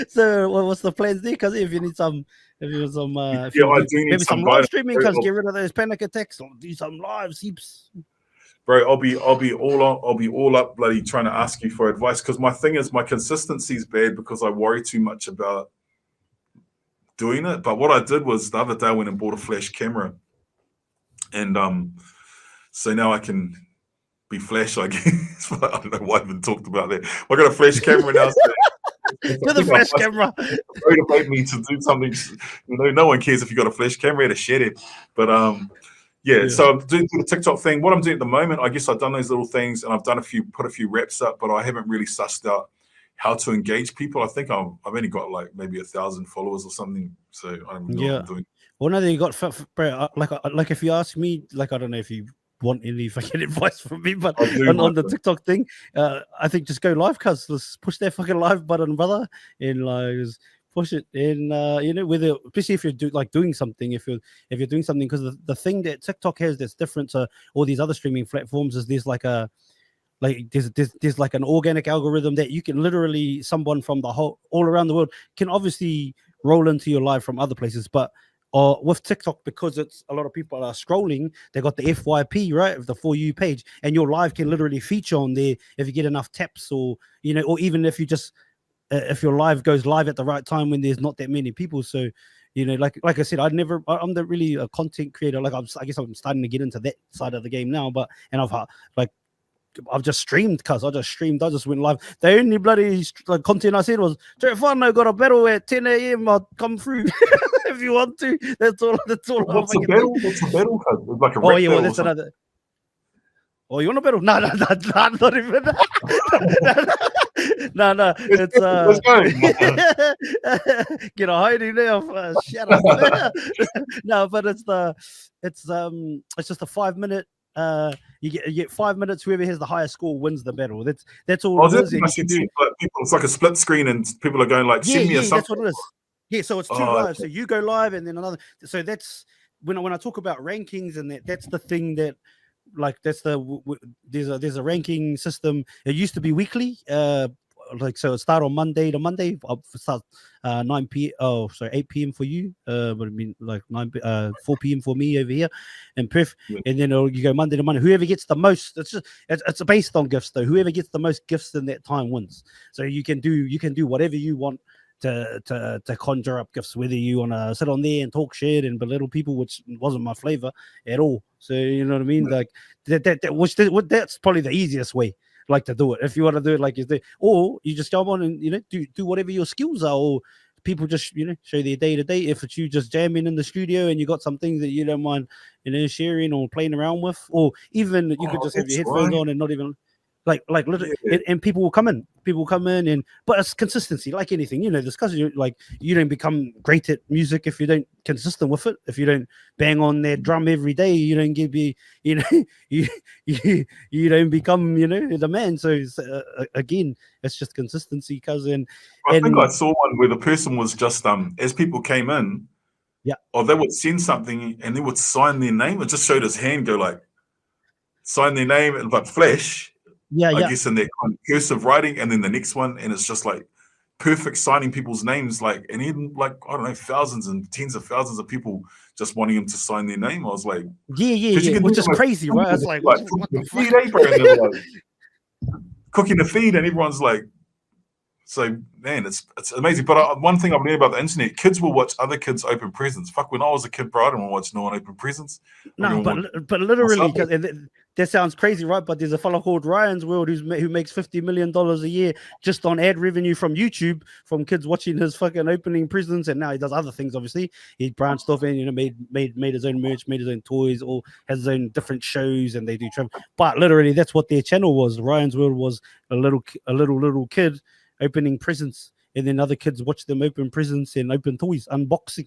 So what's the plans there? Because if you need some, I do need maybe some live guidance. streaming, because get rid of those panic attacks. Or do some live heaps. Bro, I'll be all up bloody trying to ask you for advice, because my thing is my consistency is bad because I worry too much about doing it. But what I did was the other day I went and bought a flash camera, and so now I can be flash, I guess. I don't know why I haven't talked about that. I got a flash camera now. You're the flash camera. Motivate me to do something. No one cares if you got a flash camera at a shed it. But yeah, so I'm doing the TikTok thing. What I'm doing at the moment, I guess I've done those little things and I've put a few reps up, but I haven't really sussed out how to engage people. I think I've only got like maybe 1,000 followers or something. So I don't know what I'm doing. Well, no, you got like if you ask me, like I don't know if you want any fucking advice from me, but on the TikTok thing, I think just go live, cuz let's push that fucking live button, brother, and like just push it in, whether, especially if you're doing something, if you're doing something, because the thing that TikTok has that's different to all these other streaming platforms is there's like an organic algorithm that you can literally, someone from all around the world can obviously roll into your live from other places, but with TikTok, because it's a lot of people are scrolling, they got the FYP, right, of the For You page, and your live can literally feature on there if you get enough taps, or or even if you just if your live goes live at the right time when there's not that many people. So like I said, I'm not really a content creator. Like I guess I'm starting to get into that side of the game now, but I've just streamed, I just went live. The only bloody content I said was, Trefano got a battle at 10 a.m. I'll come through if you want to. That's all. What's a battle? What's a battle? It's like a oh yeah, well that's another. Oh, you want a battle? No, not even. No. It's let's go. Get a hiding there. Shut up. No, but it's just a 5 minute. You get 5 minutes. Whoever has the highest score wins the battle. That's all. It's like a split screen, and people are going like, "Send me a something." That's what it is. Yeah, so it's two live. Okay. So you go live, and then another. So that's when I talk about rankings, and that's the thing that, like, there's a ranking system. It used to be weekly. So it start on Monday to Monday. Start 9 p. Oh, sorry, 8 p.m. for you. But I mean like 4 p.m. for me over here in Perth. Yeah. And then you go Monday to Monday. Whoever gets the most. It's based on gifts though. Whoever gets the most gifts in that time wins. So you can do whatever you want to conjure up gifts, whether you want to sit on there and talk shit and belittle people, which wasn't my flavor at all. So you know what I mean? Yeah. Like that's probably the easiest way. Like to do it, if you want to do it like you do, or you just go on and do whatever your skills are, or people just show their day to day. If it's you just jamming in the studio and you got some things that you don't mind sharing or playing around with, or even you could just have your headphones on and not even like literally, and people will come in, but it's consistency, like anything, discussing, like you don't become great at music if you don't consistent with it. If you don't bang on that drum every day, you don't you don't become the man. So again, it's just consistency, cousin. I think I saw one where the person was just as people came in, or they would send something and they would sign their name. It just showed his hand go like sign their name, but flash. I guess in that kind of cursive writing, and then the next one, and it's just like perfect signing people's names, like, and even like, I don't know, thousands and tens of thousands of people just wanting him to sign their name. I was like, yeah, which is crazy, right? It's like what the fuck? Feed, bro? And they're like, cooking the feed, and everyone's like, so man, it's amazing. But one thing I've learned about the internet, kids will watch other kids open presents. Fuck, when I was a kid, bro, I didn't want to watch no one open presents. No, but literally, that sounds crazy, right? But there's a fellow called Ryan's World who makes $50 million a year just on ad revenue from YouTube, from kids watching his fucking opening presents, and now he does other things. Obviously, he branched off and, you know, made his own merch, made his own toys, or has his own different shows, and they do travel. But literally, that's what their channel was. Ryan's World was a little kid opening presents, and then other kids watch them open presents and open toys, unboxing.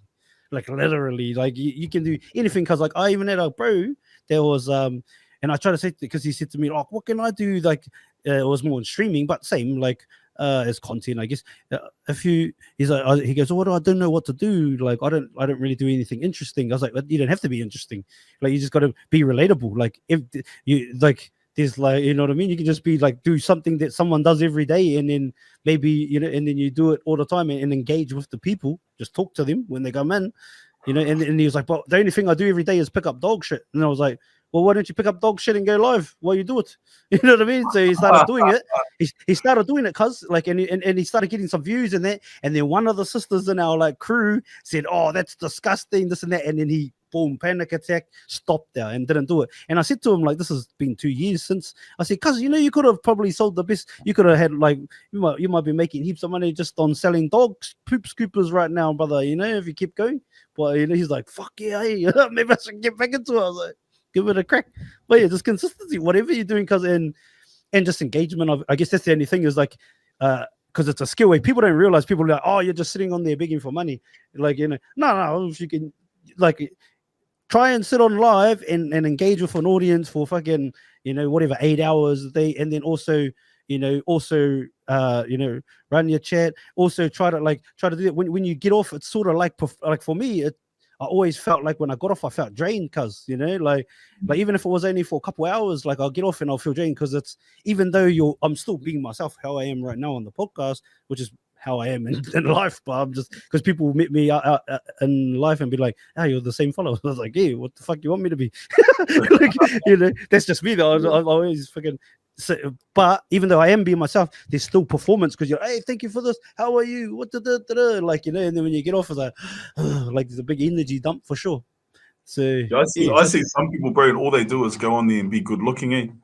Like literally, like you can do anything. Because like I even had a bro, there was and I tried to say, because he said to me, "Oh, what can I do?" Like it was more in streaming, but same like as content, I guess. He's like, he goes, "Oh, I don't know what to do. Like I don't really do anything interesting." I was like, "But you don't have to be interesting. Like you just got to be relatable. Like if you like." There's like, you know what I mean? You can just be like, do something that someone does every day, and then maybe, you know, and then you do it all the time and engage with the people. Just talk to them when they come in, you know. And he was like, "But the only thing I do every day is pick up dog shit." And I was like, "Well, why don't you pick up dog shit and go live while you do it?" You know what I mean? So he started doing it. He started doing it, cuz like, and he started getting some views in that. And then one of the sisters in our like crew said, "Oh, that's disgusting, this and that." And then he, boom, panic attack, stopped there and didn't do it. And I said to him, like, this has been 2 years since. I said, "Cuz, you know, you could have probably sold the best. You could have had like, you might be making heaps of money just on selling dog poop scoopers right now, brother. You know, if you keep going." But you know, he's like, "Fuck yeah, hey, maybe I should get back into it." I was like, give it a crack. But yeah, just consistency, whatever you're doing, cuz and just engagement. I guess that's the only thing is like, because it's a skill where people don't realize. People are like, "Oh, you're just sitting on there begging for money." Like, you know, no, if you can, like, try and sit on live and engage with an audience for fucking, you know, whatever, 8 hours a day, and then also, you know, run your chat. Also try to do it when you get off. It's sort of like for me, I always felt like when I got off, I felt drained, cuz, you know, like even if it was only for a couple of hours, like I'll get off and I'll feel drained, because it's, even though I'm still being myself, how I am right now on the podcast, which is how I am in life, but I'm just, because people meet me out in life and be like, "Oh, you're the same follower." I was like, "Yeah, what the fuck you want me to be?" Like, you know, that's just me though. I always fucking. So, but even though I am being myself, there's still performance, because you're, "Hey, thank you for this. How are you? What the like, you know?" And then when you get off, it's like there's a big energy dump for sure. So yeah, I see some people, bro, and all they do is go on there and be good looking.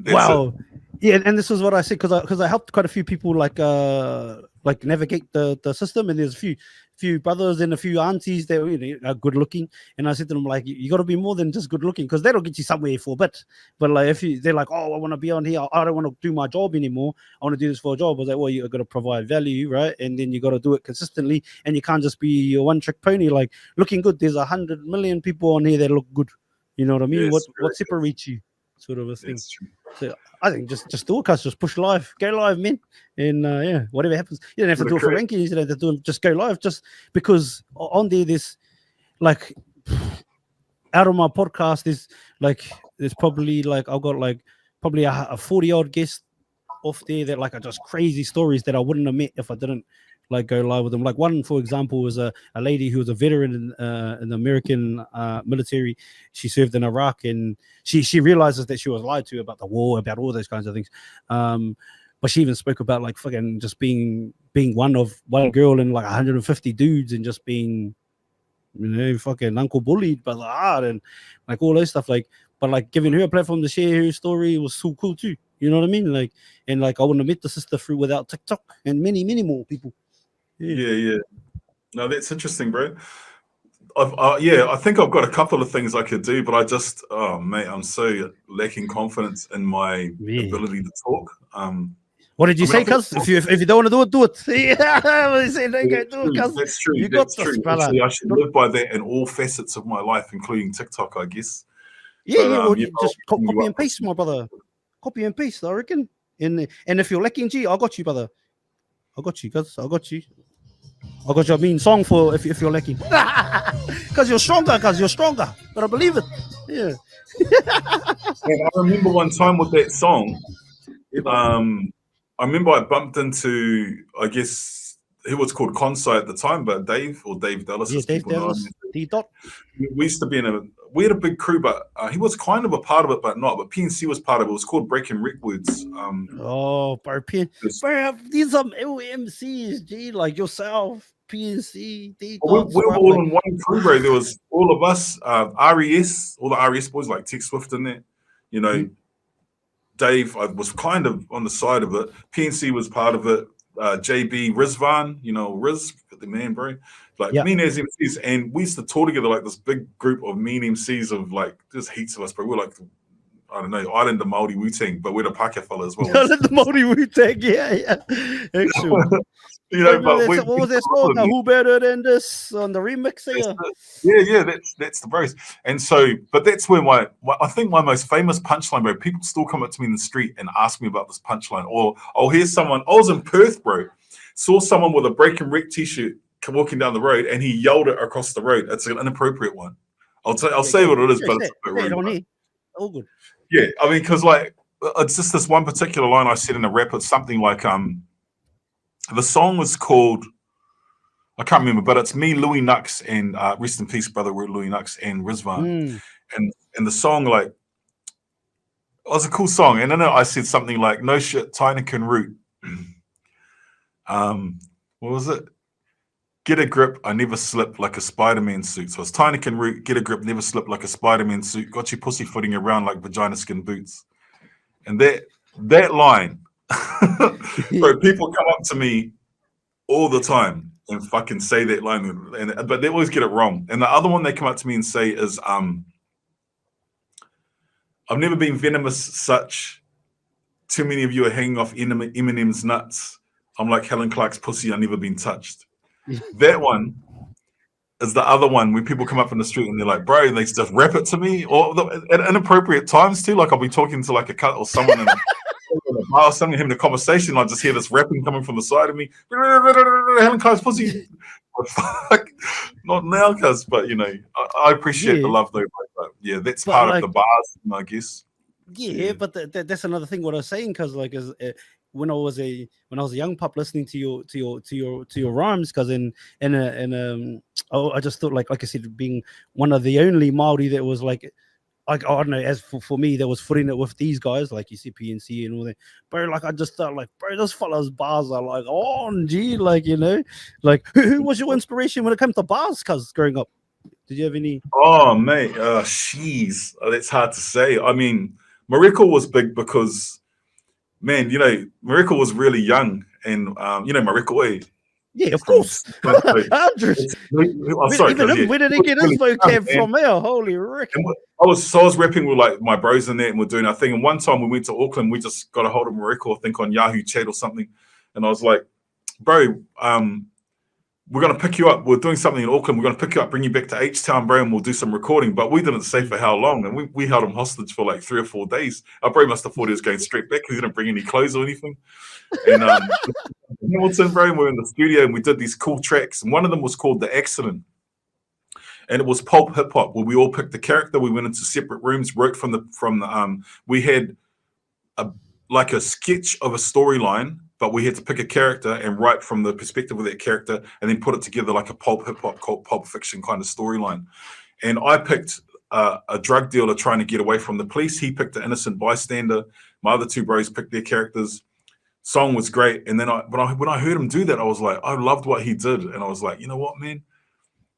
Wow. Yeah, and this is what I said, because I helped quite a few people like navigate the system, and there's a few brothers and a few aunties that, you know, are good looking, and I said to them, like, you got to be more than just good looking, because that'll get you somewhere for a bit. But like if they're like, "Oh, I want to be on here, I don't want to do my job anymore, I want to do this for a job," I was like, "Well, you got to provide value, right? And then you got to do it consistently, and you can't just be a one-trick pony, like looking good. There's 100 million people on here that look good. You know what I mean? Yes, what separates you, sort of a thing." True. So I think just do it, cuz, just push live, go live, man, and yeah, whatever happens, you don't have to do it for rankings, you don't have to do it, just go live, just because on there's like, out of my podcast, there's probably like, I've got like probably a 40-odd guest off there that like are just crazy stories that I wouldn't have met if I didn't like go live with them. Like one, for example, was a lady who was a veteran in the American military. She served in Iraq, and she realizes that she was lied to about the war, about all those kinds of things. But she even spoke about like fucking just being one girl in like 150 dudes, and just being, you know, fucking uncle bullied by the art, and like all those stuff. Like, but like giving her a platform to share her story was so cool too. You know what I mean? Like, and like I wouldn't have met the sister through without TikTok and many more people. Yeah. No, that's interesting, bro. I think I've got a couple of things I could do, but I just, mate, I'm so lacking confidence in my ability to talk. What did you say, cuz? If you don't want to do it, do it. Yeah, say, don't go do it, cuz. That's true. You That's got true. this, brother. Actually, I should live by that in all facets of my life, including TikTok, I guess. Yeah, well, you just copy and paste, my brother. Copy and paste, I reckon. And if you're lacking, G, I got you, brother. I got you, cuz. I got you. I got your mean song for if you're lacking. Because you're stronger, But I believe it. Yeah. I remember one time with that song, I remember I bumped into, I guess he was called Consai at the time, but Dave Dallas, as Dave people know Dallas, him. D-Dot. We used to be we had a big crew, but he was kind of a part of it, but not. But PNC was part of it. It was called Breaking Records. Bro, these are MCs, G, like yourself, PNC, we D-Dot. were all in one crew, bro. There was all of us, RES, all the RES boys, like Tech Swift in there. You know, Dave, I was kind of on the side of it. PNC was part of it. JB, Rizvan, you know, Riz, the man, bro. Like me and as MCs, and we used to tour together like this big group of mean MCs of like just heaps of us, bro. We're like, I don't know, Islander Maori Wu-Tang, but we're the Paka fella as well. The Maori Wu-Tang, yeah. Actually. You know, but what was that song? Who better than this on the remix here? Yeah, that's the bros. And so, but that's where I think my most famous punchline, bro. People still come up to me in the street and ask me about this punchline, or I'll hear someone. I was in Perth, bro. Saw someone with a Breaking Wreck t-shirt walking down the road, and he yelled it across the road. It's an inappropriate one. I'll say what it is, but it's a bit rude. All good. Yeah, I mean, because like it's just this one particular line I said in a rap. It's something like the song was called, I can't remember, but it's me, Louis Nux, and rest in peace, brother Louis Nux and Rizvan. And the song, like, it was a cool song. And then I said something like, no shit, Tyna can root. What was it? Get a grip, I never slip like a Spider-Man suit. So it's Tyna can root, get a grip, never slip like a Spider-Man suit. Got you pussyfooting around like vagina skin boots. And that line, bro, people come up to me all the time and fucking say that line, but they always get it wrong. And the other one they come up to me and say is, I've never been venomous such. Too many of you are hanging off Eminem's nuts. I'm like Helen Clark's pussy, I've never been touched. That one is the other one when people come up in the street and they're like, bro, they just rap it to me, or at inappropriate times too. Like I'll be talking to like a cut or someone in a bar or something, having a conversation. I just hear this rapping coming from the side of me. Helen Clark's pussy. Fuck, not now, cuz, but you know, I appreciate the love though. But yeah, that's part of the bars, I guess. Yeah, but that's another thing. What I was saying, because like, when I was a young pup listening to your rhymes, because I just thought like I said, being one of the only Maori that was like I don't know, as for me, that was footing it with these guys, like you see PNC and all that. Bro, like I just thought like, bro, those fellas bars are like on G, like, you know, like who was your inspiration when it comes to bars? Cause growing up, did you have any? Oh mate, jeez, that's hard to say. I mean, Mariko was big because, man, you know, Mariko was really young, and you know Mariko, eh? Yeah, of course. Andrews. Sorry, where did he get his vocab from there? Holy Rick. I was rapping with like my bros in there, and we're doing our thing. And one time we went to Auckland, we just got a hold of Mariko, I think on Yahoo Chat or something. And I was like, bro, we're going to pick you up. We're doing something in Auckland. We're going to pick you up, bring you back to H-Town, bro, and we'll do some recording. But we didn't say for how long. And we held him hostage for like 3 or 4 days. Our bro must have thought he was going straight back because he didn't bring any clothes or anything. And Hamilton, bro, we're in the studio and we did these cool tracks. And one of them was called The Accident. And it was pulp hip hop where we all picked the character. We went into separate rooms, wrote from the we had like a sketch of a storyline, but we had to pick a character and write from the perspective of that character and then put it together like a pulp hip hop, pulp fiction kind of storyline. And I picked a drug dealer trying to get away from the police. He picked an innocent bystander. My other 2 bros picked their characters. Song was great. And then when I heard him do that, I was like, I loved what he did. And I was like, you know what, man?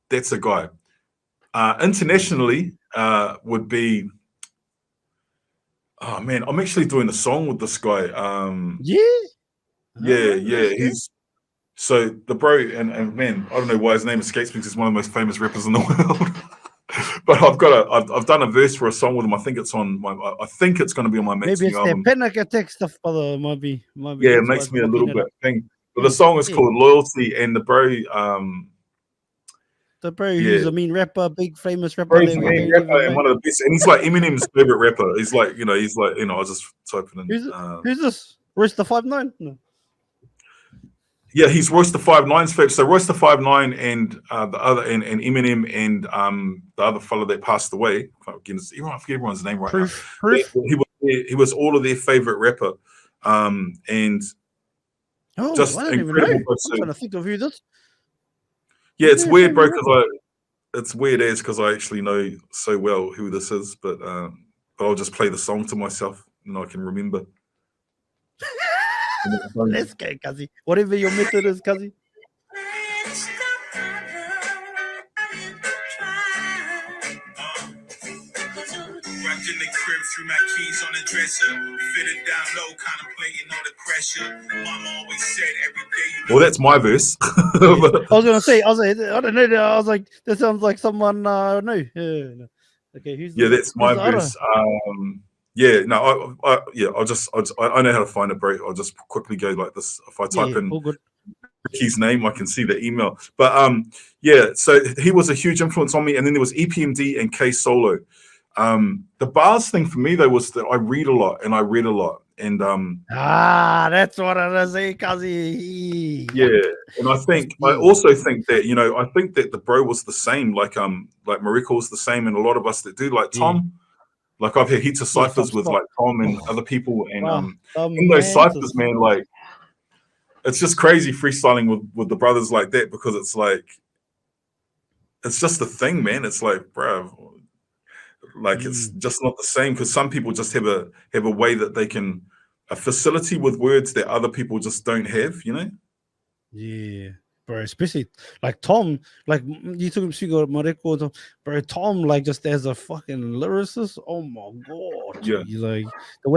That's a guy. Internationally would be, oh man, I'm actually doing a song with this guy. Yeah. He's so the bro, and man, I don't know why his name escapes me because he's one of the most famous rappers in the world. But I've done a verse for a song with him. I think it's on my. I think it's going to be on my next album. Maybe it's album. the Penaka stuff, brother. Might be. Yeah, it makes me a little bit thing. But the song is called Loyalty, and the bro. The bro who's a mean rapper, big famous rapper. He's a mean rapper and one of the best. And he's like Eminem's favorite rapper. He's like, I was just typing in. Who's this? Royce the 5'9"? No. Yeah, he's Royce the 5'9"'s favorite. So Royce the 5'9" and the other and Eminem and the other fellow that passed away. I forget everyone's name right now. Proof. He was all of their favorite rapper. And Oh, I don't even know. I'm trying to think of who this. Yeah, it's weird, bro, because it's weird as because I actually know so well who this is, but I'll just play the song to myself and I can remember. Let's go, Kazi. Whatever your method is, Kazi. In the crib, threw my keys on the dresser, fitted down low, contemplating all the pressure. Mama always said every day. Well, that's my verse. I was gonna say, I don't know. I was like, that sounds like someone. No. No. Okay, who's that's my verse. I know how to find it, bro. I'll just quickly go like this. If I type in Ricky's name, I can see the email. But so he was a huge influence on me. And then there was EPMD and K Solo. The bars thing for me though was that I read a lot. And that's what I say, Kazi. Yeah, and I also think that I think that the bro was the same, like Mariko was the same, and a lot of us that do like Tom. Like I've had heaps of ciphers with like Tom and other people, and in those ciphers, man, like it's just crazy freestyling with the brothers like that, because it's like it's just a thing, man. It's like, bro, like it's just not the same, because some people just have a way that they can a facility with words that other people just don't have, Yeah, bro, especially like Tom, like you took him to Mariko, bro. Tom, like just as a fucking lyricist, oh my god, yeah, like the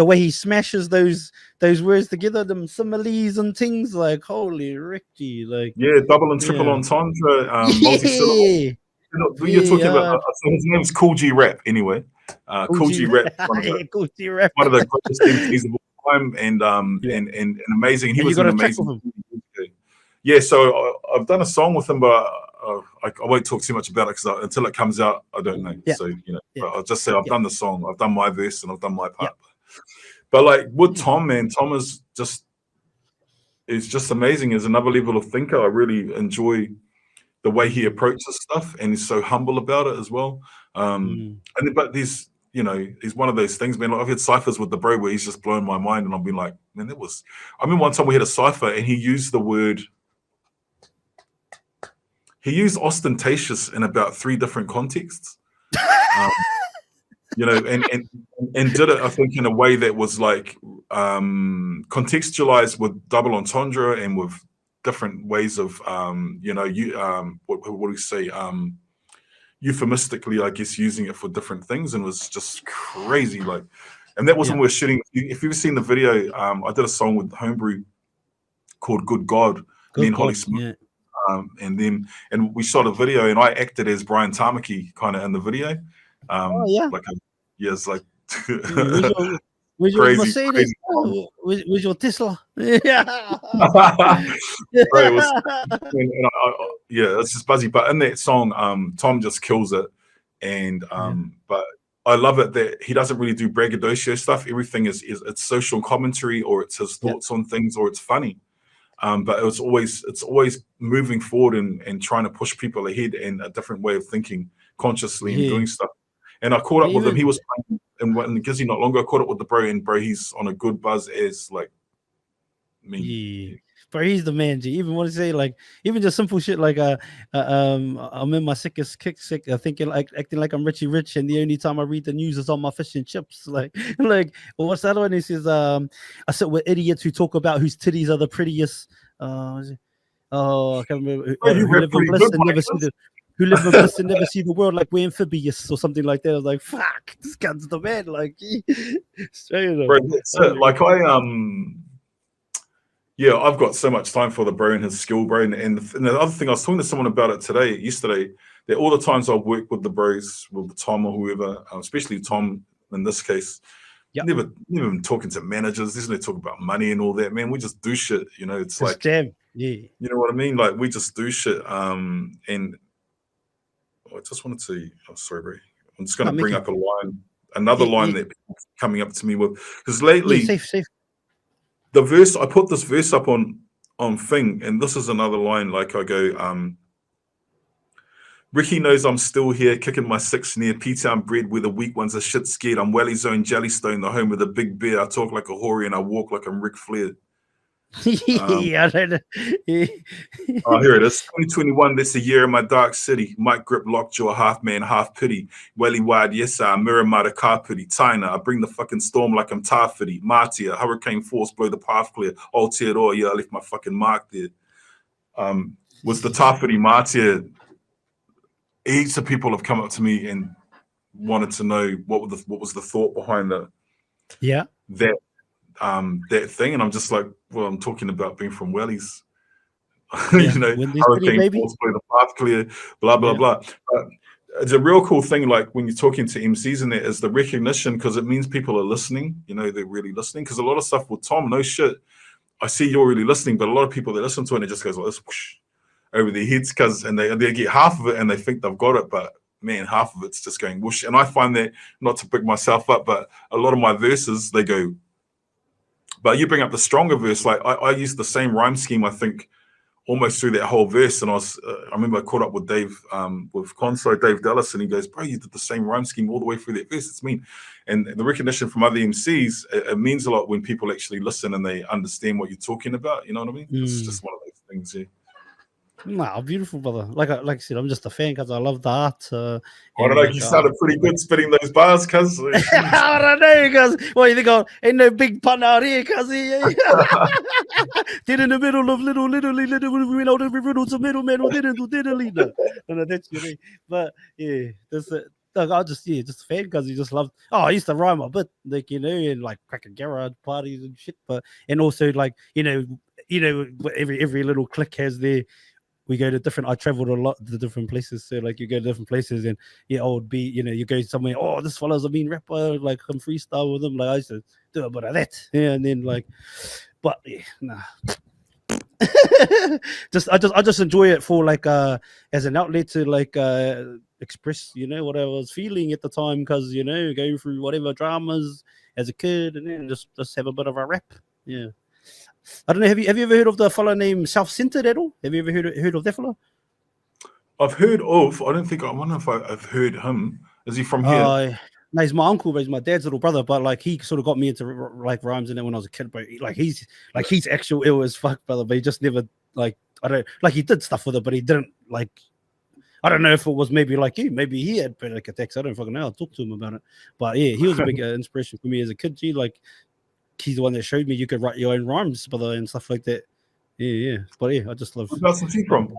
way he smashes those words together, them similes and things, like holy Ricky, like double and triple entendre, multi-syllable. You're talking about. So his name's Cool G Rap, anyway. Cool G Rap, one of the greatest MCs of all time, and amazing. He was an amazing. Yeah, so I've done a song with him, but I won't talk too much about it because until it comes out, I don't know. So but I'll just say I've done the song, I've done my verse, and I've done my part. But like with Tom, man, Tom is just amazing. He's another level of thinker. I really enjoy the way he approaches stuff, and he's so humble about it as well. But he's one of those things, man. Like I've had ciphers with the bro where he's just blown my mind, and I've been like, man, I mean, one time we had a cipher, and he used the word. He used ostentatious in about 3 different contexts, and did it, I think, in a way that was like contextualized with double entendre and with different ways of, what do we say, euphemistically, I guess, using it for different things, and was just crazy. Like, and that wasn't worth shooting. If you've seen the video, I did a song with Homebrew called "Good God," me and Holly Smith. And we shot a video, and I acted as Brian Tamaki kind of in the video. It's like where's your Mercedes? Where's your Tesla? It's just buzzy. But in that song, Tom just kills it, and but I love it that he doesn't really do braggadocio stuff. Everything is it's social commentary, or it's his thoughts on things, or it's funny. But it's always moving forward and trying to push people ahead in a different way of thinking consciously and doing stuff. And I caught up with him. He was playing in Gizzy not long ago. I caught up with the bro, and bro, he's on a good buzz as like me. Yeah. But he's the man, G. Even want to say like, even just simple shit like I'm in my sickest kick sick, thinking like acting like I'm Richie Rich, and the only time I read the news is on my fish and chips. Like what's that one? He says I sit with idiots who talk about whose titties are the prettiest. I can't remember. Who live in bliss and never see the world, like we're amphibious or something like that. I was like, fuck, this guy's the man. Like straight up. Bro, that's it. Like I've got so much time for the bro and his skill, bro. And the other thing, I was talking to someone about it yesterday, that all the times I've worked with the bros, with Tom or whoever, especially Tom in this case, never been talking to managers. There's no talk about money and all that, man. We just do shit, It's like jam. Yeah. You know what I mean? Like we just do shit. And I just wanted to. Oh, sorry, bro. I'm just going to bring up another line that people are coming up to me with, because lately. Safe. The verse, I put this verse up on Thing, and this is another line. Like I go, Ricky knows I'm still here, kicking my 6 near P-Town bread, where the weak ones are shit scared. I'm Welly Zone Jellystone, the home of the big bear. I talk like a hoary and I walk like I'm Ric Flair. Yeah, I don't know. Yeah. Oh, here it is. 2021. This a year in my dark city. Mic grip, lockjaw, half man, half pity. Welly wide, yes, I mirror my carpity. Tyna, I bring the fucking storm like I'm Tafiti. Martia, hurricane force, blow the path clear. Aotearoa, yeah, I left my fucking mark there. Was the Tafiti Martia. Heaps of people have come up to me and wanted to know what was the thought behind that thing, and I'm just like, well, I'm talking about being from Wellies. Yeah. You know, Windy City, hurricane baby. force, blow the path clear, blah blah blah. It's a real cool thing, like when you're talking to MCs in there, is the recognition, because it means people are listening. You know, they're really listening. Because a lot of stuff with Tom, no shit, I see you're really listening, but a lot of people that listen to it, and it just goes like this whoosh, over their heads, and they get half of it and they think they've got it, but man, half of it's just going whoosh. And I find that, not to pick myself up, but a lot of my verses, they go, but you bring up the stronger verse. Like I used the same rhyme scheme, I think, almost through that whole verse. And I remember I caught up with Dave, with Conso, Dave Dallas, and he goes, bro, you did the same rhyme scheme all the way through that verse. It's mean. And the recognition from other MCs, it means a lot when people actually listen and they understand what you're talking about. You know what I mean? It's just one of those things, yeah. Nah, beautiful, brother. Like I said, I'm just a fan because I love the art. I don't know, you sounded pretty good spitting those bars, cuz. I don't know, because what you think of? Ain't no big pun out here, cuz. Did in the middle of little, we went out every riddle to middle man, didn't lead. No, that's your name. But yeah, that's it. Like, I just just a fan because he just loved. Oh, I used to rhyme a bit, like, you know, and like cracking garage parties and shit. But and also like you know, every little clique has their. We go to different. I traveled a lot to different places, so like you go to different places, and I would be, you go somewhere. Oh, this fellow's a mean rapper. Like I'm freestyle with him. Like I used to do a bit of that, and then like, but yeah, nah. I just enjoy it for like as an outlet to like express what I was feeling at the time, because go through whatever dramas as a kid, and then just have a bit of a rap. Yeah. I don't know. Have you ever heard of the fellow named Self-Centered at all? Have you ever heard of that fellow? I've heard of. I wonder if I've heard him. Is he from here? No, he's my uncle, but he's my dad's little brother. But like he sort of got me into like rhymes and that when I was a kid. But he's actual ill as fuck, brother. But he just never he did stuff with it, but he didn't like. I don't know if it was maybe like you. Maybe he had panic attacks. I don't fucking know. I'll talk to him about it. But yeah, he was a big inspiration for me as a kid. He's the one that showed me you could write your own rhymes, brother, and stuff like that. Yeah. But yeah, I just love. Where's he from?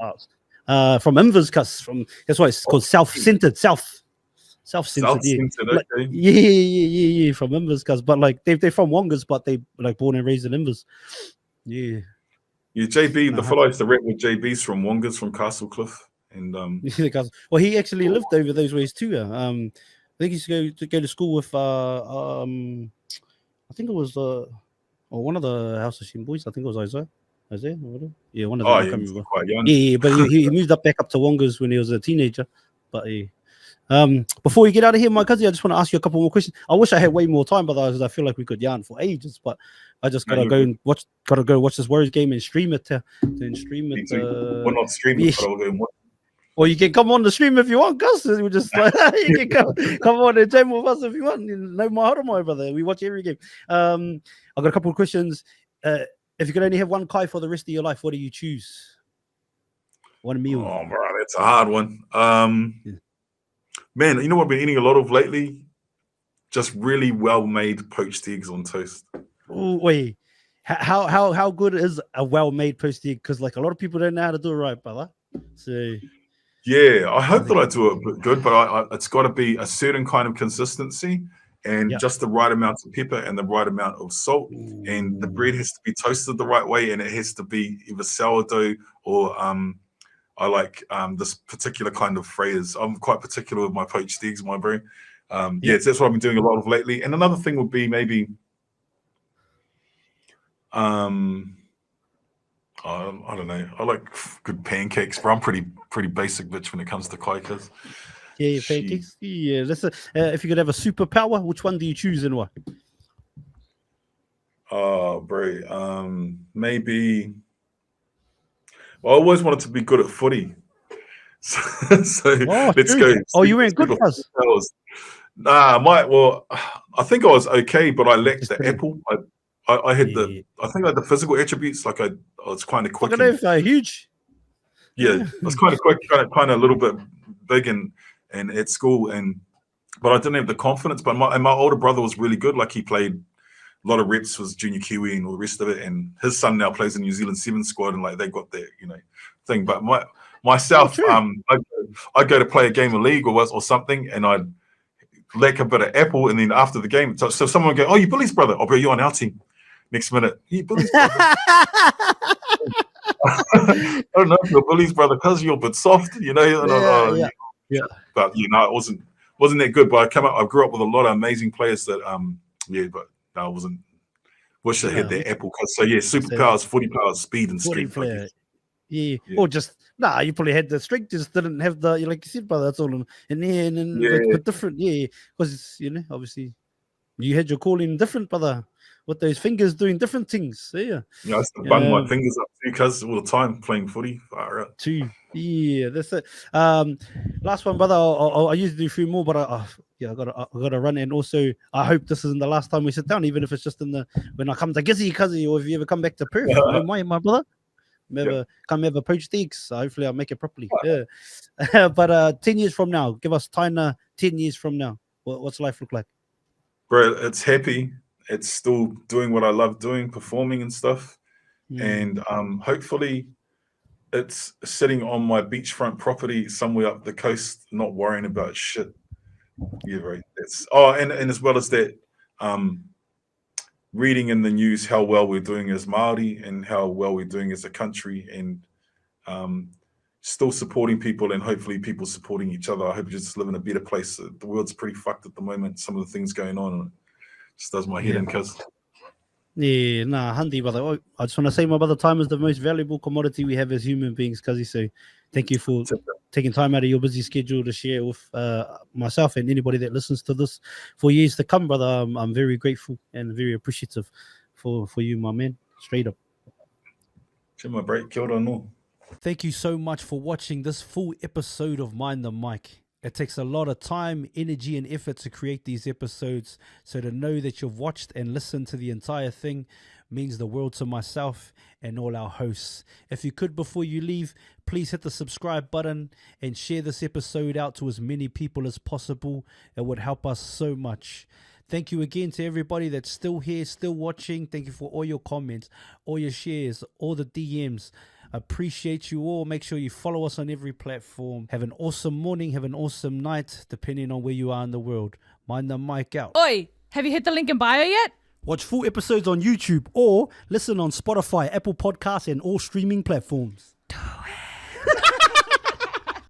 From Invers, that's why it's called Self-Centered. Self-centered. Okay. Yeah. From Invers, but like they're from Wongas, but they like born and raised in Invers. Yeah. Yeah, JB, the fellow I used to rap with, JB's from Wongas, from Castle Cliff, and well, he actually lived over those ways too. I think he used to go to school with I think it was one of the House of Sheen boys. I think it was Isaiah. Yeah, one of them. I can't remember. Quite young. Yeah, but he moved back up to Wongas when he was a teenager. But before we get out of here, my cousin, I just want to ask you a couple more questions. I wish I had way more time, but I feel like we could yarn for ages. But I just gotta go watch this Warriors game and stream it. Stream it. We're not streaming, but I'll go and watch. Well, you can come on the stream if you want, Gus. We just you can come on and jam with us if you want. No my brother. We watch every game. I've got a couple of questions. If you could only have one kai for the rest of your life, what do you choose? One meal. Oh, bro, that's a hard one. Man, you know what I've been eating a lot of lately? Just really well-made poached eggs on toast. Ooh, wait, how good is a well-made poached egg? Because like a lot of people don't know how to do it right, brother. So. Yeah, I hope that I do it good, but it's got to be a certain kind of consistency and just the right amount of pepper and the right amount of salt. Ooh. And the bread has to be toasted the right way, and it has to be either sourdough or I like this particular kind of phrase. I'm quite particular with my poached eggs, my bro. That's what I've been doing a lot of lately. And another thing would be maybe I don't know. I like good pancakes, but I'm pretty basic bitch when it comes to kaikas. Yeah, pancakes. Yeah, listen. If you could have a superpower, which one do you choose and why? Oh, bro. Maybe. Well, I always wanted to be good at footy. So let's go. Oh, you weren't good at us. Nah, I think I was okay, but I lacked the apple. I had I think I had the physical attributes. Like I was kind of quick. Fucking huge. Yeah, I was kind of quick, kind of a little bit big and at school, but I didn't have the confidence. But my older brother was really good. Like he played a lot of reps, was junior Kiwi and all the rest of it. And his son now plays in New Zealand 7 squad, and like they got their thing. But myself, I'd go to play a game of league or something, and I'd lack a bit of apple, and then after the game, so someone would go, "Oh, you Billy's brother? Oh, bro, you're on our team." Next minute, you Billy's brother. I don't know if you're Billy's brother because you're a bit soft, Yeah. But it wasn't that good. But I grew up with a lot of amazing players that but I wasn't. Wish I had that apple. So superpowers, 40 powers, speed and strength. Yeah. Or just you probably had the strength, just didn't have the like you said, brother. That's all in there, and then but different, because obviously you had your calling different, brother. With those fingers doing different things. Yeah. Yeah, I used to bung my fingers up too, cuz all the time playing footy. Yeah, that's it. Last one, brother. I usually do a few more, but I gotta run. And also, I hope this isn't the last time we sit down, even if it's just when I come to Gizzy, Cuzzy, or if you ever come back to Perth. My brother. Come have a poached eggs. So hopefully I'll make it properly. Yeah. But 10 years from now, give us Tyna 10 years from now. What's life look like? Bro, it's happy. It's still doing what I love doing, performing and stuff. And hopefully it's sitting on my beachfront property somewhere up the coast, not worrying about shit. Yeah, right. And as well as that, reading in the news how well we're doing as Maori and how well we're doing as a country, and still supporting people, and hopefully people supporting each other. I hope you just live in a better place. The world's pretty fucked at the moment. Some of the things going on. Just does my head in, cuz. Yeah, handy, brother. I just want to say, my brother, time is the most valuable commodity we have as human beings, cuzzy. So thank you for taking time out of your busy schedule to share with myself and anybody that listens to this for years to come, brother. I'm very grateful and very appreciative for you, my man. Straight up. My break. Kia ora no. Thank you so much for watching this full episode of Mind the Mic. It takes a lot of time, energy, and effort to create these episodes. So to know that you've watched and listened to the entire thing means the world to myself and all our hosts. If you could, before you leave, please hit the subscribe button and share this episode out to as many people as possible. It would help us so much. Thank you again to everybody that's still here, still watching. Thank you for all your comments, all your shares, all the DMs. Appreciate you all. Make sure you follow us on every platform. Have an awesome morning. Have an awesome night, depending on where you are in the world. Mind the mic out. Oi, have you hit the link in bio yet? Watch full episodes on YouTube or listen on Spotify, Apple Podcasts, and all streaming platforms.